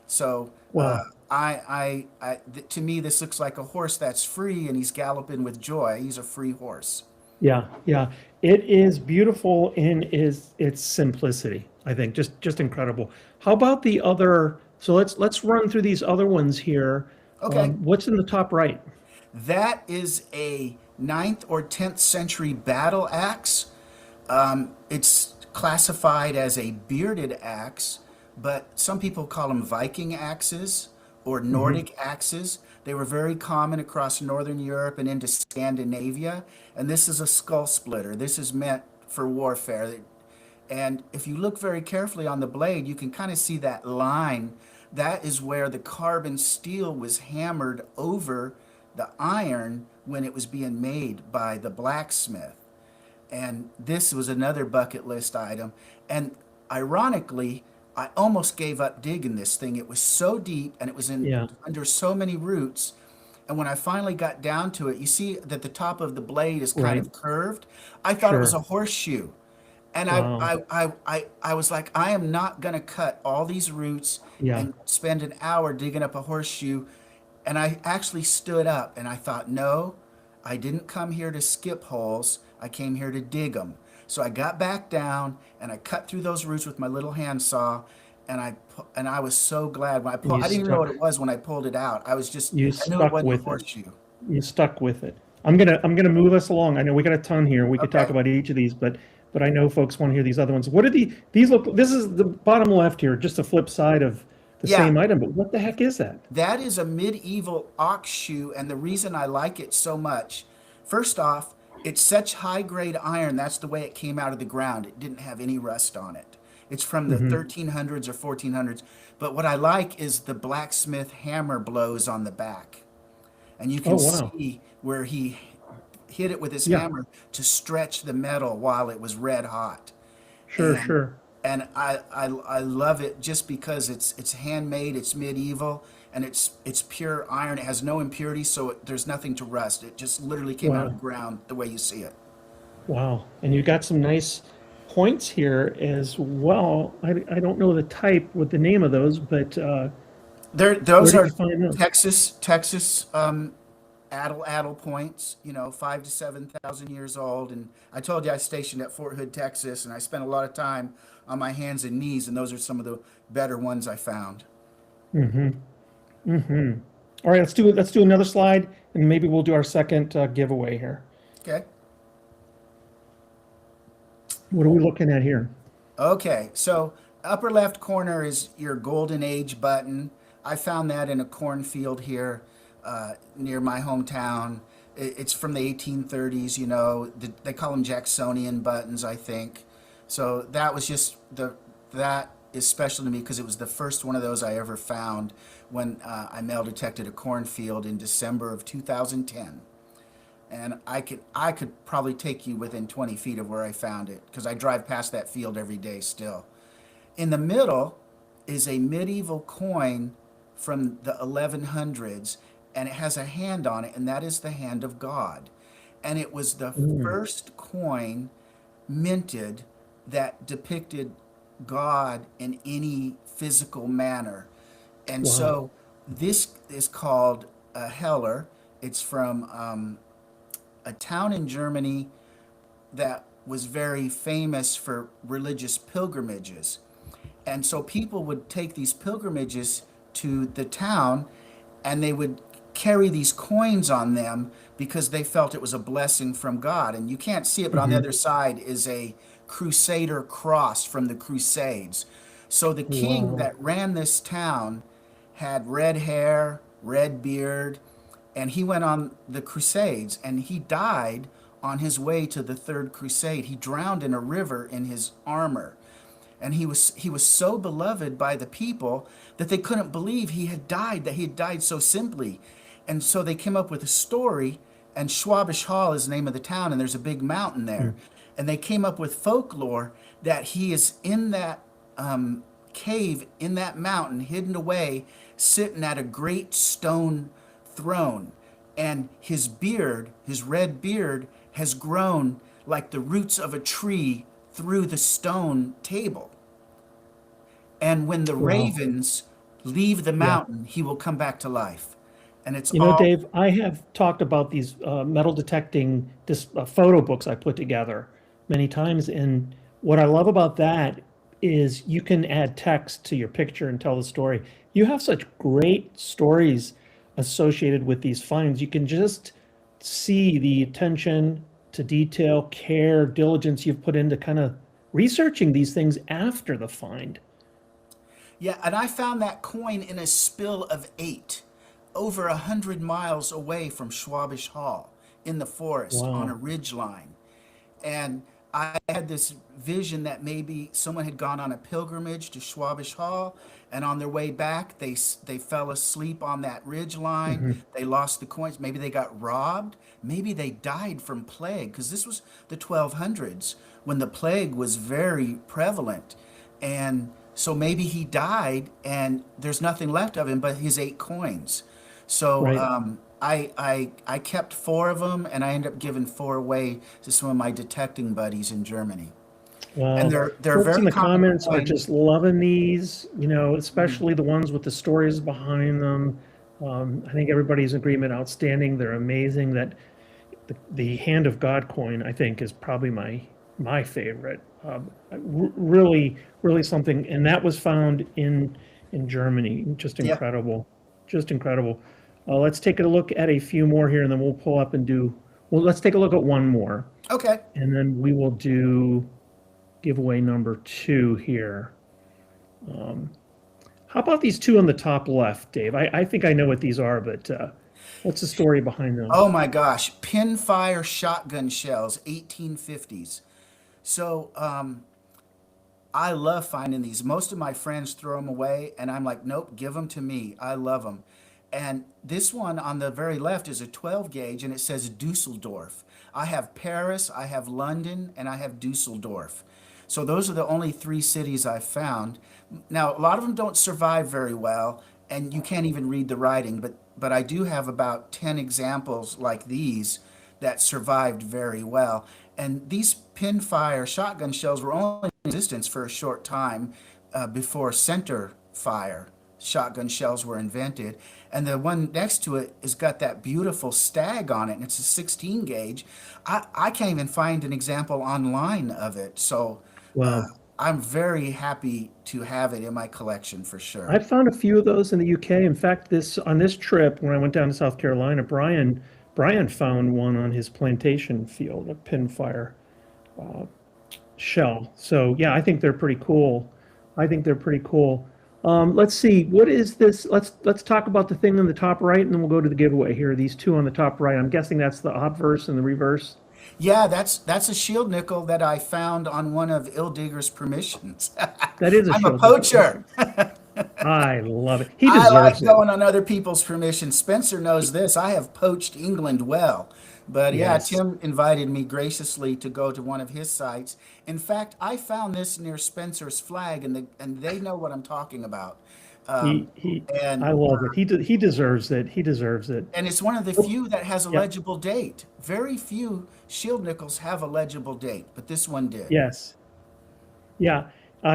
So Wow. to me, this looks like a horse that's free and he's galloping with joy. He's a free horse. Yeah, yeah. It is beautiful in its simplicity, I think. Just incredible. How about the other? So let's run through these other ones here. Okay. What's in the top right? That is a ninth or 10th century battle axe. It's classified as a bearded axe, but some people call them Viking axes or Hmm. Nordic axes. They were very common across Northern Europe and into Scandinavia. And this is a skull splitter. This is meant for warfare. And if you look very carefully on the blade, you can kind of see that line. That is where the carbon steel was hammered over the iron when it was being made by the blacksmith. And this was another bucket list item. And ironically, I almost gave up digging this thing. It was so deep and it was in Yeah, under so many roots. And when I finally got down to it, you see that the top of the blade is kind right. of curved. I thought it was Sure. a horseshoe. And Wow. I was like, I am not going to cut all these roots Yeah. and spend an hour digging up a horseshoe. And I actually stood up and I thought, no, I didn't come here to skip holes. I came here to dig them. So I got back down and I cut through those roots with my little handsaw. And I was so glad when I And pulled. I didn't even know what it was when I pulled it out. you I knew it stuck wasn't a with it. horseshoe. You stuck with it. I'm gonna move us along. I know we got a ton here. We could talk Okay. about each of these, but I know folks want to hear these other ones. What are these look? This is the bottom left here, just a flip side of the Yeah, same item. But what the heck is that? that is a medieval ox shoe, and the reason I like it so much, first off, it's such high grade iron. That's the way it came out of the ground. It didn't have any rust on it. It's from the Hmm. 1300s or 1400s. But what I like is the blacksmith hammer blows on the back. And you Oh can wow. see where he hit it with his Yeah. hammer to stretch the metal while it was red hot. Sure. and Sure. I love it just because it's handmade, it's medieval, and it's pure iron. It has no impurities, so there's nothing to rust. It just literally came out of the Wow. ground the way you see it. Wow. And you got some nice points here as well. I don't know the type with the name of those, but There, where those did are you find those? Texas addle points, 5 to 7,000 years old. And I told you I was stationed at Fort Hood, Texas, and I spent a lot of time on my hands and knees, and those are some of the better ones I found. Mm-hmm. Mm-hmm. All right, let's do another slide, and maybe we'll do our second giveaway here. Okay. What are we looking at here? Okay, so upper left corner is your golden age button. I found that in a cornfield here near my hometown. It's from the 1830s, they call them Jacksonian buttons, I think. So that was just that is special to me because it was the first one of those I ever found when I mail detected a cornfield in December of 2010. And I could probably take you within 20 feet of where I found it because I drive past that field every day still. In the middle is a medieval coin from the 1100s, and it has a hand on it, and that is the hand of God. And it was the Mm, first coin minted that depicted God in any physical manner. And wow. so this is called a Heller. It's from a town in Germany that was very famous for religious pilgrimages. And so people would take these pilgrimages to the town and they would carry these coins on them because they felt it was a blessing from God. And you can't see it, but on the Hmm. other side is a crusader cross from the Crusades. So the king Wow. that ran this town had red hair, red beard, and he went on the Crusades and he died on his way to the Third Crusade. He drowned in a river in his armor. And he was so beloved by the people that they couldn't believe he had died, that he had died so simply. And so they came up with a story, and Schwabish Hall is the name of the town, and there's a big mountain there. Mm. And they came up with folklore that he is in that cave in that mountain, hidden away, sitting at a great stone throne. And his beard, his red beard, has grown like the roots of a tree through the stone table. And when the Wow. ravens leave the Yeah. mountain, he will come back to life. And it's You know, all, Dave, I have talked about these metal detecting photo books I put together many times. And what I love about that is you can add text to your picture and tell the story. You have such great stories associated with these finds. You can just see the attention to detail, care, diligence you've put into kind of researching these things after the find. yeah. And I found that coin in a spill of 8, over 100 miles away from Schwabish Hall in the forest on a Wow. ridge line. And I had this vision that maybe someone had gone on a pilgrimage to Schwabish Hall, and on their way back, they fell asleep on that ridge line. Hmm. They lost the coins. Maybe they got robbed. Maybe they died from plague because this was the 1200s when the plague was very prevalent, and so maybe he died, and there's nothing left of him but his 8 coins. So Right. I kept 4 of them, and I ended up giving 4 away to some of my detecting buddies in Germany. And Wow. they're Folks in very the common comments are coins. just loving these, Mm. especially the ones with the stories behind them. I think everybody's in agreement, outstanding. They're amazing. That the Hand of God coin, I think, is probably my favorite. Really, really something. And that was found in Germany. Just Yeah. incredible. Just incredible. Let's take a look at a few more here, and then we'll pull up and do. Well, let's take a look at one more, Okay. and then we will do giveaway number two here. How about these two on the top left, Dave? I think I know what these are, but what's the story behind them? Oh my gosh. Pinfire shotgun shells, 1850s. So I love finding these. Most of my friends throw them away, and I'm like, nope, give them to me. I love them. And this one on the very left is a 12 gauge, and it says Dusseldorf. I have Paris, I have London, and I have Dusseldorf. So those are the only 3 cities I've found. Now, a lot of them don't survive very well, and you can't even read the writing, but I do have about 10 examples like these that survived very well. And these pinfire shotgun shells were only in existence for a short time before center fire shotgun shells were invented. And the one next to it has got that beautiful stag on it, and it's a 16 gauge. I can't even find an example online of it. So Wow. I'm very happy to have it in my collection for sure. I found a few of those in the UK. In fact, this on this trip when I went down to South Carolina, Brian found one on his plantation field, a pinfire shell. So yeah, I think they're pretty cool. I think they're pretty cool. Let's see, what is this? Let's talk about the thing on the top right, and then we'll go to the giveaway. Here are these two on the top right. I'm guessing that's the obverse and the reverse. Yeah, that's a shield nickel that I found on one of Ildigger's permissions. That is a I'm a shield nickel. poacher. I love it. He I like deserves it. going on other people's permission. Spencer knows this. I have poached England well. But yeah, Yes. Tim invited me graciously to go to one of his sites. In fact, I found this near Spencer's flag, and they know what I'm talking about. Um, I and love it. He deserves it. He deserves it. and it's one of the Oh, few that has a yeah. legible date. Very few shield nickels have a legible date, but this one did. Yes. Yeah.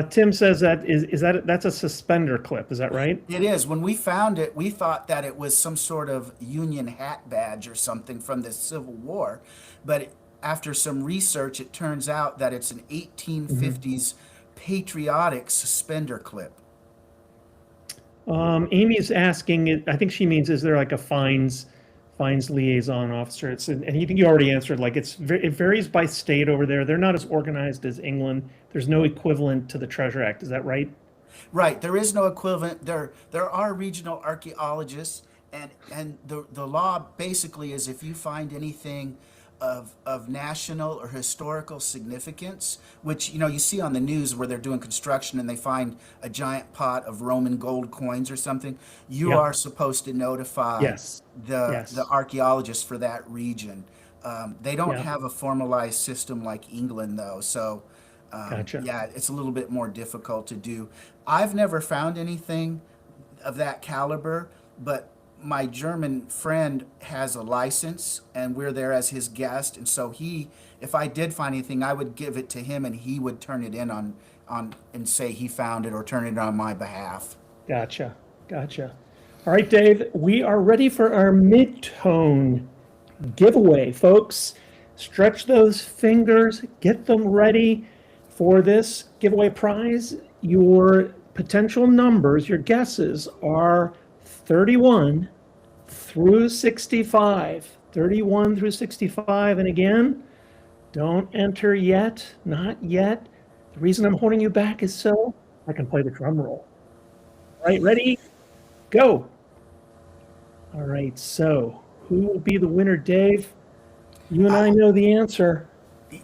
Tim says that's a suspender clip. Is that right? It is. When we found it, we thought that it was some sort of Union hat badge or something from the Civil War. But after some research, it turns out that it's an Mhm. 1850s patriotic suspender clip. Amy's asking, I think she means, is there like a fines liaison officer? And you already answered, like it varies by state over there. They're not as organized as England. There's no equivalent to the Treasure Act. Is that right? Right. There is no equivalent. There are regional archaeologists, and the law basically is if you find anything of national or historical significance, which you see on the news where they're doing construction and they find a giant pot of Roman gold coins or something, you Yeah. are supposed to notify Yes. the Yes. archaeologists for that region. They don't Yeah. have a formalized system like England though, so Gotcha. yeah, it's a little bit more difficult to do. I've never found anything of that caliber, but my German friend has a license and we're there as his guest. And so if I did find anything, I would give it to him and he would turn it in on and say he found it or turn it on my behalf. Gotcha. Gotcha. All right, Dave, we are ready for our mid-tone giveaway, folks. Stretch those fingers, get them ready for this giveaway prize. Your potential numbers, your guesses are 31 through 65. 31 through 65. And again, don't enter yet, not yet. The reason I'm holding you back is so I can play the drum roll. All right, ready? Go. All right, so who will be the winner, Dave? You and I know the answer.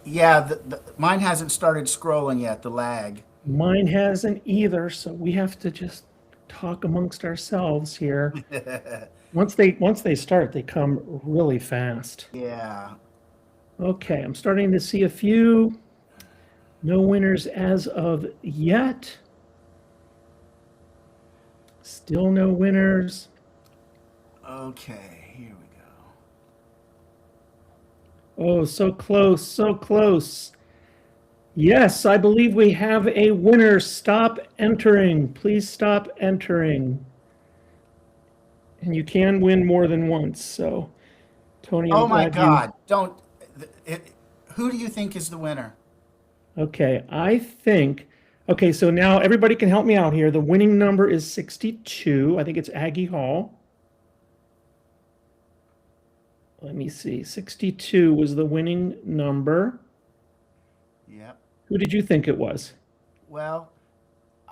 Yeah, mine hasn't started scrolling yet, the lag. Mine hasn't either, so we have to just talk amongst ourselves here. Once they start, they come really fast. Yeah. Okay, I'm starting to see a few. No winners as of yet. Still no winners. Okay, here we go. Oh, so close, so close. Yes, I believe we have a winner. Stop entering. Please stop entering. And you can win more than once. So, Tony, I'm Oh my glad you. God. Don't. Who do you think is the winner? Okay, okay, so now everybody can help me out here. The winning number is 62. I think it's Aggie Hall. Let me see. 62 was the winning number. Yep. Who did you think it was? Well,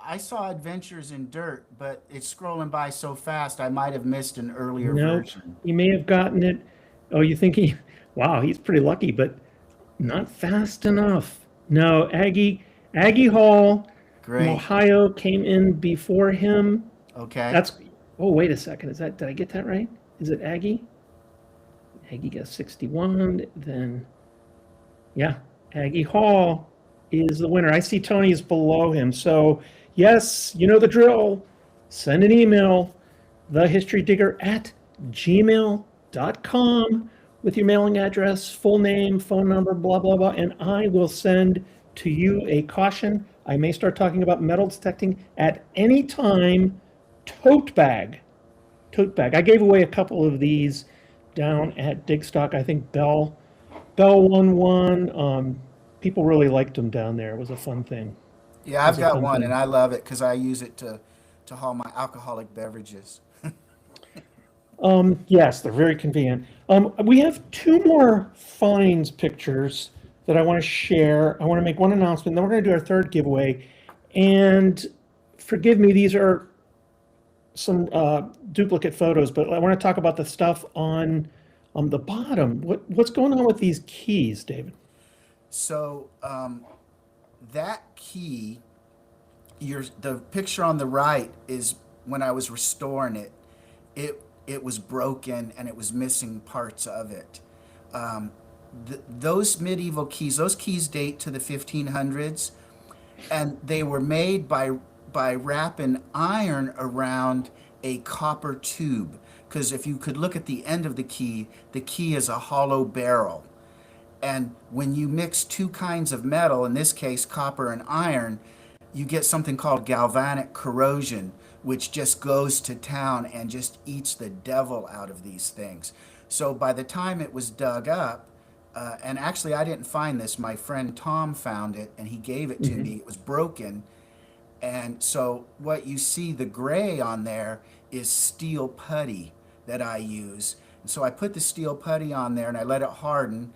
I saw Adventures in Dirt, but it's scrolling by so fast I might have missed an earlier No, version. he may have gotten it. Oh, you think wow, he's pretty lucky, but not fast enough. No, Aggie Hall from Great. Ohio came in before him. Okay. That's, oh, wait a second. Did I get that right? Is it Aggie? Aggie got 61. Then, yeah, Aggie Hall is the winner. I see Tony is below him. So, yes, you know the drill. Send an email, thehistorydigger@gmail.com with your mailing address, full name, phone number, blah, blah, blah, and I will send to you a caution. I may start talking about metal detecting at any time tote bag. Tote bag. I gave away a couple of these down at Digstock. I think Bell won one. People really liked them down there. It was a fun thing. Yeah, It I've was a got fun one and thing. I love it because I use it to haul my alcoholic beverages. Yes, they're very convenient. We have two more finds pictures that I want to share. I want to make one announcement, then we're going to do our third giveaway. And forgive me, these are some duplicate photos, but I want to talk about the stuff on the bottom. What's going on with these keys, David? So that key, the picture on the right is when I was restoring it. It was broken and it was missing parts of it. Um, those medieval keys, those keys date to the 1500s, and they were made by wrapping iron around a copper tube. Because if you could look at the end of the key is a hollow barrel. And when you mix two kinds of metal, in this case copper and iron, you get something called galvanic corrosion, which just goes to town and just eats the devil out of these things. So by the time it was dug up, and actually I didn't find this, my friend Tom found it and he gave it to Hmm. me. It was broken. And so what you see, the gray on there is steel putty that I use. And so I put the steel putty on there and I let it harden,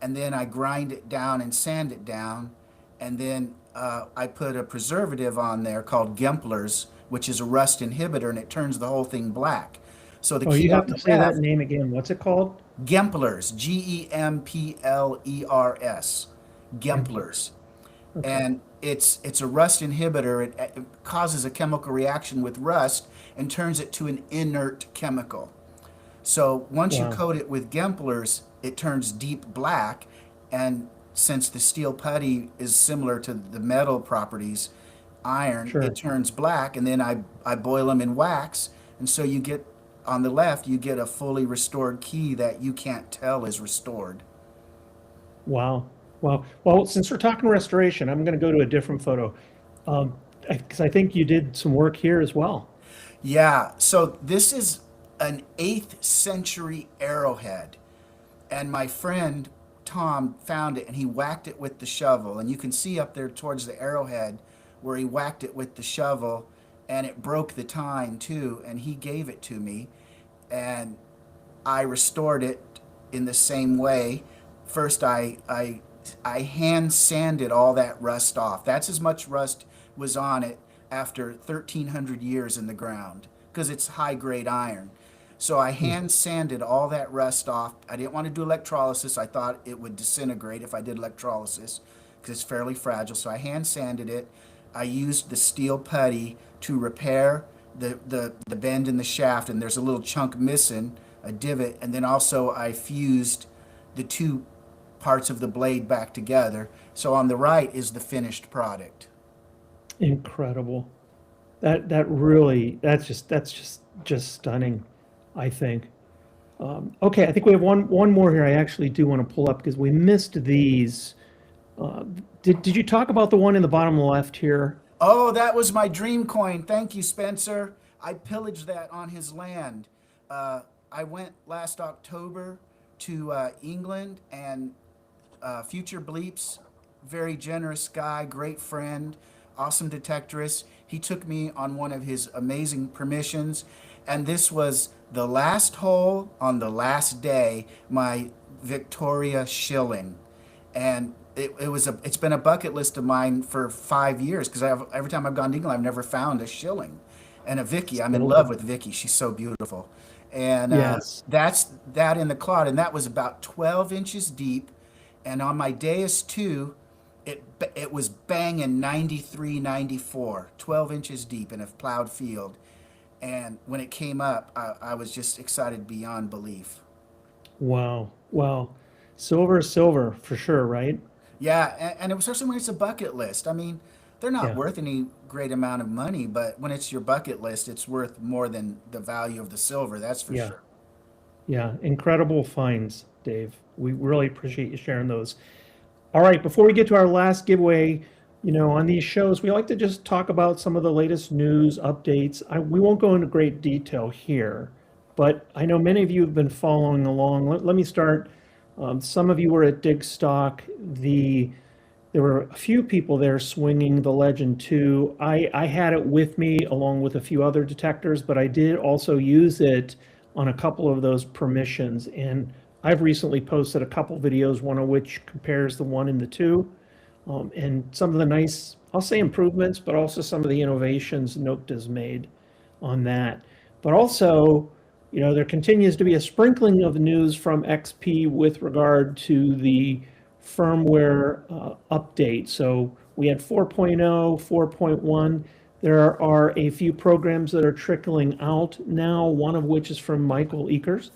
and then I grind it down and sand it down, and then I put a preservative on there called Gempler's, which is a rust inhibitor, and it turns the whole thing black. So the Oh, key you on have to the say that left, name again. What's it called? Gempler's, Gemplers, Gambler. Gempler's, Okay. and it's a rust inhibitor. It causes a chemical reaction with rust and turns it to an inert chemical. So once you Wow. coat it with Gempler's, it turns deep black. And since the steel putty is similar to the metal properties, iron, it Sure. turns black. And then I boil them in wax. And so you get, on the left, you get a fully restored key that you can't tell is restored. Wow. Wow. Well, since we're talking restoration, I'm going to go to a different photo. Because I think you did some work here as well. Yeah, so this is an 8th century arrowhead. And my friend Tom found it and he whacked it with the shovel. And you can see up there towards the arrowhead where he whacked it with the shovel and it broke the tine too. And he gave it to me and I restored it in the same way. First, I hand sanded all that rust off. That's as much rust was on it after 1,300 years in the ground because it's high grade iron. So I Mhm. hand sanded all that rust off. I didn't want to do electrolysis. I thought it would disintegrate if I did electrolysis because it's fairly fragile. So I hand sanded it. I used the steel putty to repair the bend in the shaft, and there's a little chunk missing, a divot. And then also I fused the two parts of the blade back together. So on the right is the finished product. Incredible. That really that's just stunning, I think. Okay, I think we have one more here. I actually do want to pull up because we missed these. Uh, did you talk about the one in the bottom left here? Oh, that was my dream coin. Thank you, Spencer. I pillaged that on his land. Uh, I went last October to England, and Future Bleeps, very generous guy, great friend, awesome detectorist. He took me on one of his amazing permissions, and this was the last hole on the last day, my Victoria shilling. And it's been a bucket list of mine for 5 years because every time I've gone to England, I've never found a shilling. And a Vicky, I'm in Still, love with Vicky. She's so beautiful. And yes. that's that in the clod. And that was about 12 inches deep. And on my Deus 2, it was banging 93, 94, 12 inches deep in a plowed field. And when it came up, I was just excited beyond belief. Wow. Wow. Silver is silver for sure, right? Yeah, and especially when it's a bucket list. I mean, they're not Yeah. worth any great amount of money, but when it's your bucket list, it's worth more than the value of the silver, that's for Yeah. sure. Yeah. Incredible finds, Dave. We really appreciate you sharing those. All right, before we get to our last giveaway, On these shows, we like to just talk about some of the latest news updates. We won't go into great detail here, but I know many of you have been following along. Let me start. Some of you were at Digstock. There were a few people there swinging the Legend 2. I had it with me along with a few other detectors, but I did also use it on a couple of those permissions. And I've recently posted a couple videos, one of which compares the 1 and the 2, and some of the nice, I'll say improvements, but also some of the innovations Note has made on that. But also, there continues to be a sprinkling of news from XP with regard to the firmware update. So we had 4.0, 4.1. There are a few programs that are trickling out now, one of which is from Michael Eakers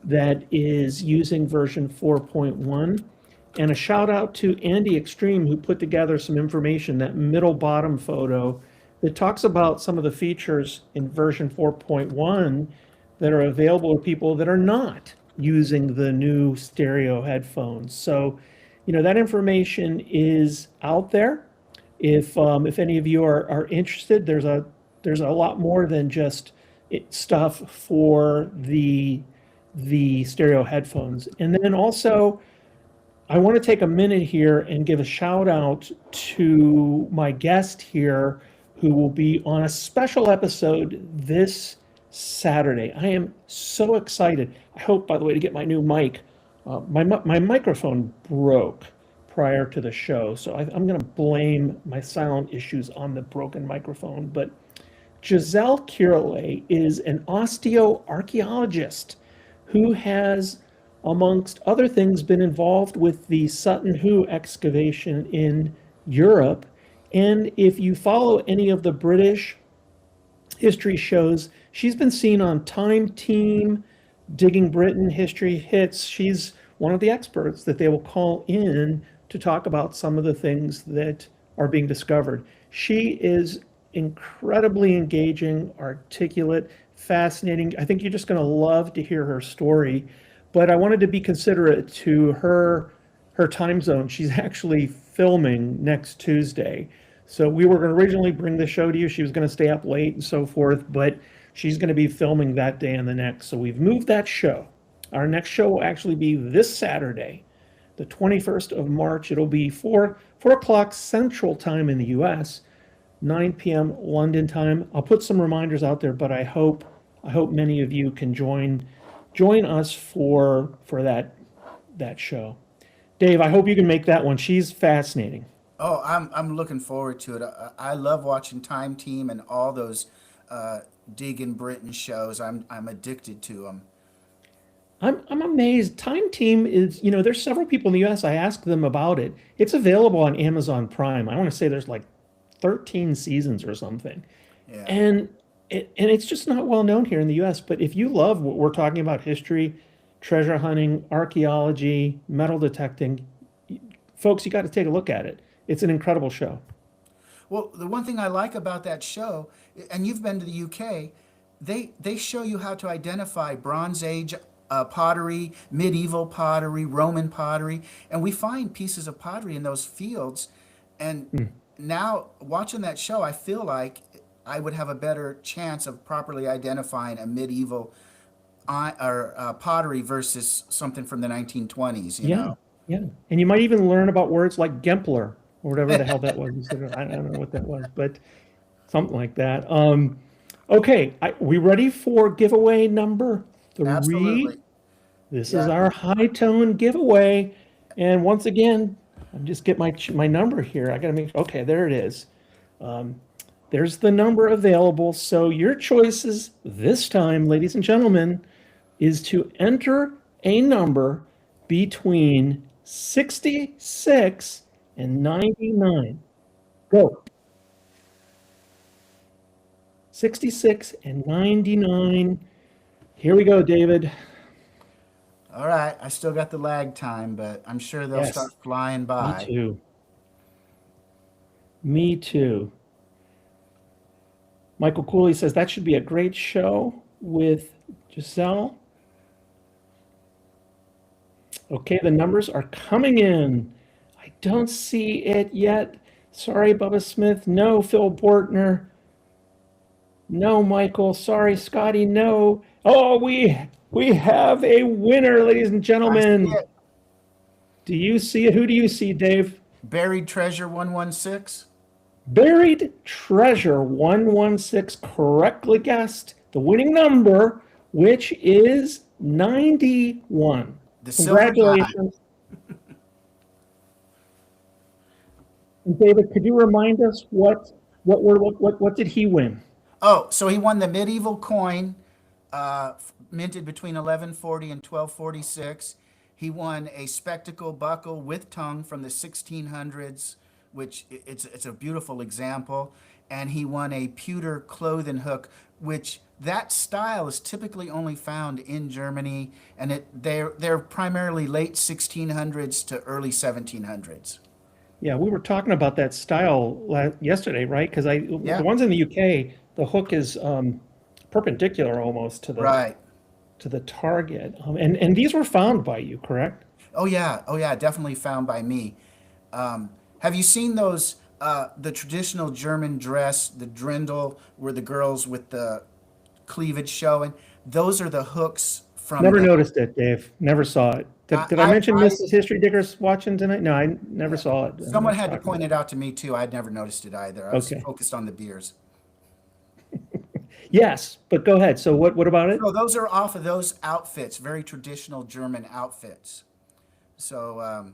that is using version 4.1. And a shout out to Andy Extreme, who put together some information, that middle bottom photo that talks about some of the features in version 4.1 that are available to people that are not using the new stereo headphones. So, that information is out there. If any of you are interested, there's a lot more than just stuff for the stereo headphones. And then also, I want to take a minute here and give a shout out to my guest here who will be on a special episode this Saturday. I am so excited. I hope, by the way, to get my new mic. My microphone broke prior to the show, so I'm going to blame my silent issues on the broken microphone. But Giselle Kirley is an osteoarchaeologist who has, amongst other things, been involved with the Sutton Hoo excavation in Europe. And if you follow any of the British history shows, she's been seen on Time Team, Digging Britain, History Hits. She's one of the experts that they will call in to talk about some of the things that are being discovered. She is incredibly engaging, articulate, fascinating. I think you're just going to love to hear her story. But I wanted to be considerate to her time zone. She's actually filming next Tuesday. So we were going to originally bring the show to you. She was going to stay up late and so forth, but she's going to be filming that day and the next. So we've moved that show. Our next show will actually be this Saturday, the 21st of March. It'll be 4 o'clock Central Time in the US, 9 p.m. London time. I'll put some reminders out there, but I hope many of you can join us for that show. Dave, I hope you can make that one. She's fascinating. Oh, I'm looking forward to it. I love watching Time Team and all those Dig in Britain shows. I'm addicted to them. I'm amazed. Time Team is, there's several people in the US. I asked them about it. It's available on Amazon Prime. I want to say there's like 13 seasons or something. Yeah. And it's just not well known here in the US. But if you love what we're talking about, history, treasure hunting, archaeology, metal detecting, folks, you got to take a look at it. It's an incredible show. Well, the one thing I like about that show, and you've been to the UK, they show you how to identify Bronze Age pottery, medieval pottery, Roman pottery, and we find pieces of pottery in those fields. And now watching that show, I feel like I would have a better chance of properly identifying a medieval pottery versus something from the 1920s, you Yeah, know? yeah. And you might even learn about words like Gempler or whatever the hell that was. I don't know what that was, but something like that. Okay, we ready for giveaway number 3? Absolutely. This is Yeah. our high tone giveaway. And once again, I'm just get my number here. I got to make, okay, there it is. There's the number available. So your choices this time, ladies and gentlemen, is to enter a number between 66 and 99. Go. 66 and 99. Here we go, David. All right. I still got the lag time, but I'm sure they'll Yes, start flying me by. too. Me too. Michael Cooley says that should be a great show with Giselle. Okay, the numbers are coming in. I don't see it yet. Sorry, Bubba Smith. No, Phil Bortner. No, Michael. Sorry, Scotty. No. Oh, we have a winner, ladies and I see gentlemen. it. Do you see it? Who do you see, Dave? Buried Treasure 116. Buried Treasure 116 correctly guessed the winning number, which is 91. The silver guy. Congratulations. And David, could you remind us what did he win? Oh, so he won the medieval coin, minted between 1140 and 1246. He won a spectacle buckle with tongue from the 1600s, which it's a beautiful example. And he won a pewter clothing hook, which that style is typically only found in Germany, and they're primarily late 1600s to early 1700s. Yeah, we were talking about that style yesterday, right? Because the Yeah, ones in the UK, the hook is perpendicular almost right. to the target, and these were found by you, correct? Oh yeah, definitely found by me. Have you seen those the traditional German dress, the Drindle, where the girls with the cleavage showing? Those are the hooks from Never the. noticed it, Dave. Never saw it. Did I mention I Mrs. History Digger's watching tonight? No, I never saw it. I don't know someone what had you're to talking point about. it out to me too. I'd never noticed it either. I was Okay. focused on the beers. Yes, but go ahead. So what about it? So those are off of those outfits, very traditional German outfits. So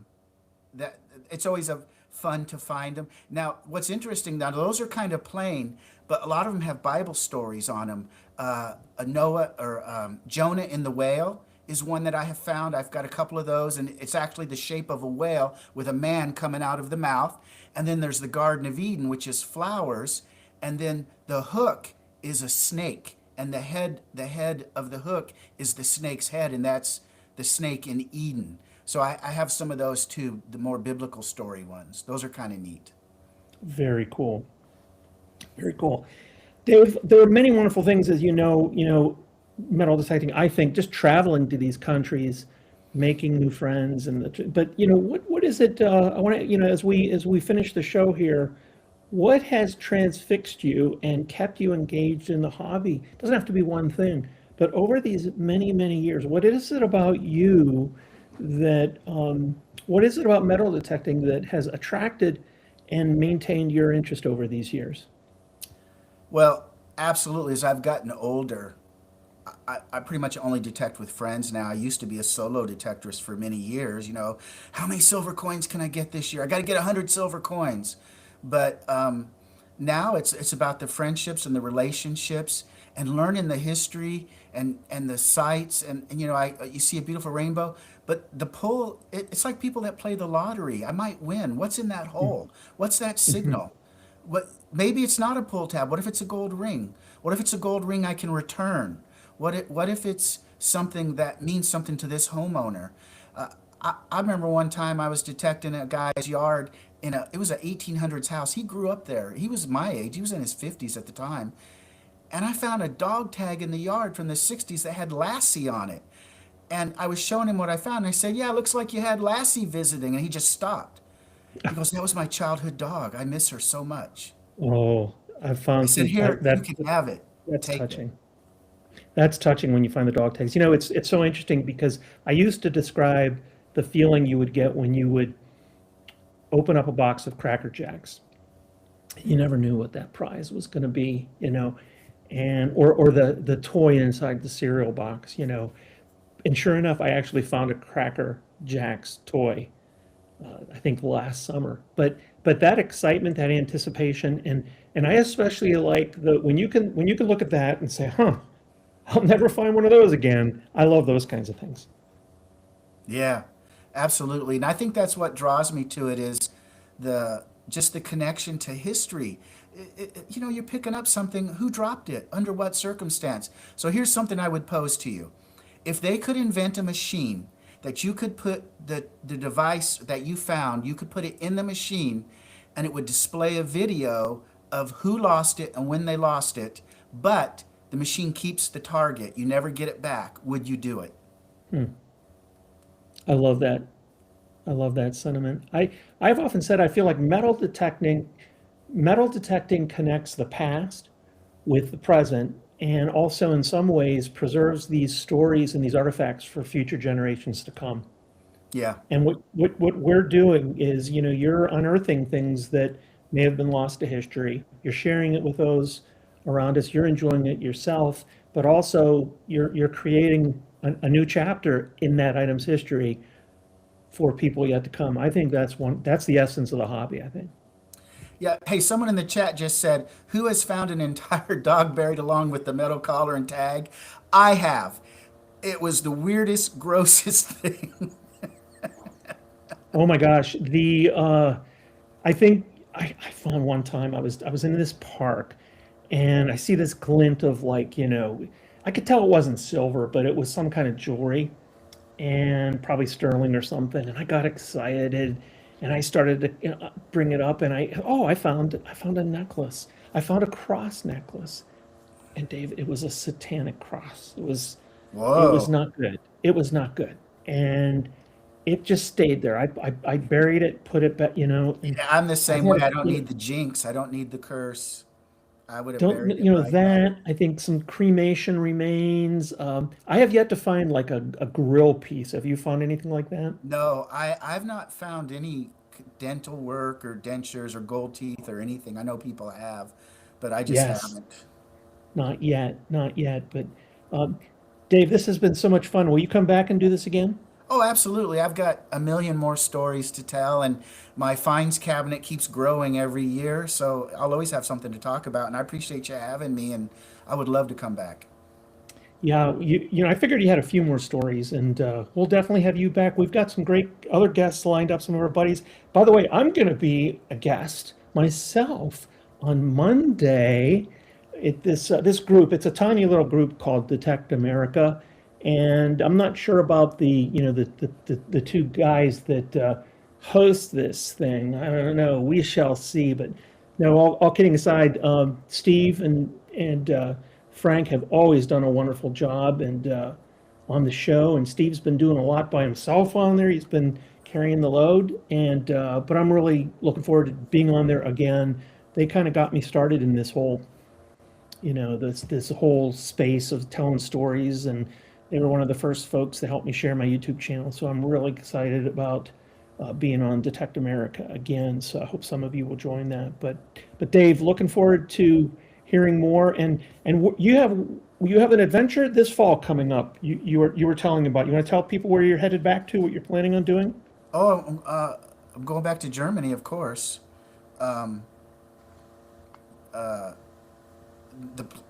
that it's always a fun to find them. Now, what's interesting now, those are kind of plain, but a lot of them have Bible stories on them. A Noah or Jonah in the whale is one that I have found. I've got a couple of those, and it's actually the shape of a whale with a man coming out of the mouth. And then there's the Garden of Eden, which is flowers, and then the hook is a snake, and the head of the hook is the snake's head, and that's the snake in Eden. So I have some of those too, the more biblical story ones. Those are kind of neat. Very cool. Very cool. Dave, there are many wonderful things, as metal detecting. I think just traveling to these countries, making new friends, but what is it? I want to, as we finish the show here, what has transfixed you and kept you engaged in the hobby? It doesn't have to be one thing, but over these many, many years, what is it about you what is it about metal detecting that has attracted and maintained your interest over these years? Well, absolutely. As I've gotten older, I pretty much only detect with friends now. I used to be a solo detectorist for many years. How many silver coins can I get this year? I got to get 100 silver coins. But now it's about the friendships and the relationships and learning the history and the sights and you see a beautiful rainbow, but the pull it's like people that play the lottery. I might win. What's in that hole? What's that signal? What maybe it's not a pull tab. What if it's a gold ring? What if it's a gold ring I can return? What if it's something that means something to this homeowner? I remember one time I was detecting a guy's yard it was an 1800s house. He grew up there. He was my age. He was in his 50s at the time. And I found a dog tag in the yard from the 60s that had Lassie on it. And I was showing him what I found. And I said, "Yeah, it looks like you had Lassie visiting." And he just stopped. He goes, "That was my childhood dog. I miss her so much." Oh, I've I found said, some "Here, you can have it. that's Take it." touching. That's touching when you find the dog tags. It's so interesting because I used to describe the feeling you would get when you would open up a box of Cracker Jacks. You never knew what that prize was going to be, and or the toy inside the cereal box. And sure enough, I actually found a Cracker Jacks toy. I think last summer. But that excitement, that anticipation, and I especially like the when you can look at that and say, "Huh, I'll never find one of those again." I love those kinds of things. Yeah, absolutely. And I think that's what draws me to it is the just the connection to history. You're picking up something. Who dropped it? Under what circumstance? So here's something I would pose to you. If they could invent a machine that you could put the device that you found, you could put it in the machine and it would display a video of who lost it and when they lost it, but the machine keeps the target. You never get it back. Would you do it? I love that. I love that sentiment. I've often said I feel like metal detecting connects the past with the present and also in some ways preserves these stories and these artifacts for future generations to come. Yeah. And what we're doing is, you're unearthing things that may have been lost to history. You're sharing it with those around us. You're enjoying it yourself, but also you're creating a new chapter in that item's history for people yet to come. I think that's the essence of the hobby, I think. Yeah. Hey, someone in the chat just said, "Who has found an entire dog buried along with the metal collar and tag?" I have. It was the weirdest, grossest thing. Oh my gosh, I think I found one time I was in this park and I see this glint of like, I could tell it wasn't silver, but it was some kind of jewelry and probably sterling or something. And I got excited and I started to bring it up and I found a necklace. I found a cross necklace. And Dave, it was a satanic cross. It was Whoa. not good. It was not good. And it just stayed there. I buried it, put it back, and Yeah, I'm the I've same way. had, I don't need the jinx. I don't need the curse. I would have don't, buried it right back. that, I think some cremation remains. I have yet to find like a grill piece. Have you found anything like that? No, I've not found any dental work or dentures or gold teeth or anything. I know people have, but I just Yes, haven't. not yet, not yet. But um, Dave, this has been so much fun. Will you come back and do this again? Oh, absolutely. I've got a million more stories to tell, and my finds cabinet keeps growing every year, so I'll always have something to talk about. And I appreciate you having me, and I would love to come back. Yeah, I figured you had a few more stories, and we'll definitely have you back. We've got some great other guests lined up, some of our buddies. By the way, I'm going to be a guest myself on Monday. This group, it's a tiny little group called Detect America, and I'm not sure about the two guys that host this thing. I don't know. We shall see. But no, all kidding aside, Steve and Frank have always done a wonderful job and on the show, and Steve's been doing a lot by himself on there. He's been carrying the load, and but I'm really looking forward to being on there again. They kind of got me started in this whole space of telling stories, and they were one of the first folks to help me share my YouTube channel. So I'm really excited about being on Detect America again. So I hope some of you will join that. But Dave, looking forward to hearing more. And you have an adventure this fall coming up. You were telling about. You want to tell people where you're headed back to, what you're planning on doing? Oh, I'm going back to Germany, of course. Um,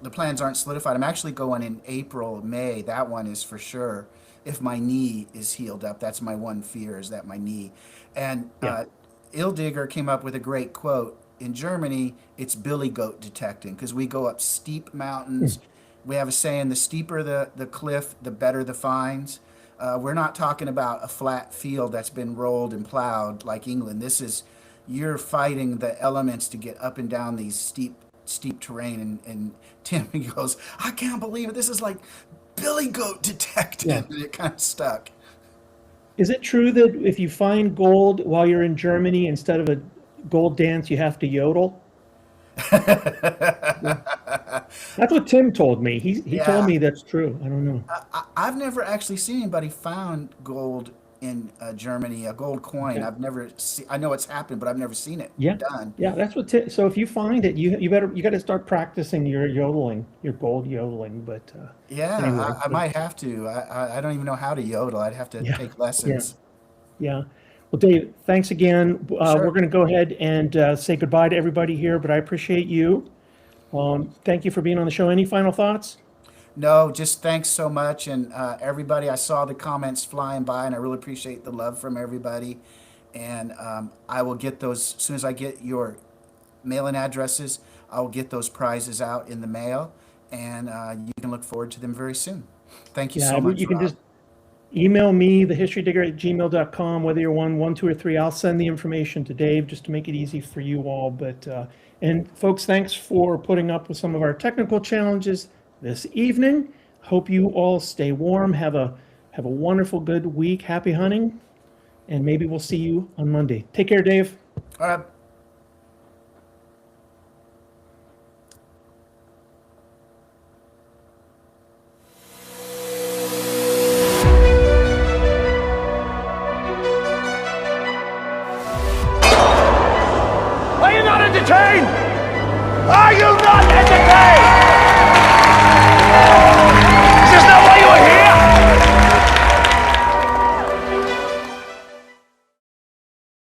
the plans aren't solidified. I'm actually going in April, May. That one is for sure. If my knee is healed up, that's my one fear is that my knee. And Yeah. Ildigger came up with a great quote. In Germany, it's billy goat detecting because we go up steep mountains. We have a saying: the steeper the cliff, the better the finds. We're not talking about a flat field that's been rolled and plowed like England. This is you're fighting the elements to get up and down these steep terrain. And Tim he goes, I can't believe it. This is like billy goat detecting. Yeah. And it kind of stuck. Is it true that if you find gold while you're in Germany, instead of a gold dance, you have to yodel? Yeah. That's what Tim told me. He told Yeah, me that's true. I don't know. I've never actually seen anybody found gold in Germany, a gold coin. Okay. I've never seen. I know it's happened, but I've never seen it Yeah. done. Yeah, that's what so if you find it, you got to start practicing your yodeling, your gold yodeling. But Yeah, anyway, I might have to. I don't even know how to yodel. I'd have to yeah. take Yeah. lessons. Yeah. Well, Dave, thanks again. We're Sure. going to go ahead and say goodbye to everybody here, but I appreciate you. Thank you for being on the show. Any final thoughts? No, just thanks so much. And everybody, I saw the comments flying by, and I really appreciate the love from everybody. And I will get those as soon as I get your mailing addresses. I will get those prizes out in the mail, and you can look forward to them very soon. Thank you Yeah, so much, you can Rob. just email me, thehistorydigger@gmail.com, whether you're one, two, or three. I'll send the information to Dave just to make it easy for you all. And folks, thanks for putting up with some of our technical challenges this evening. Hope you all stay warm. Have a wonderful, good week. Happy hunting, and maybe we'll see you on Monday. Take care, Dave. All right.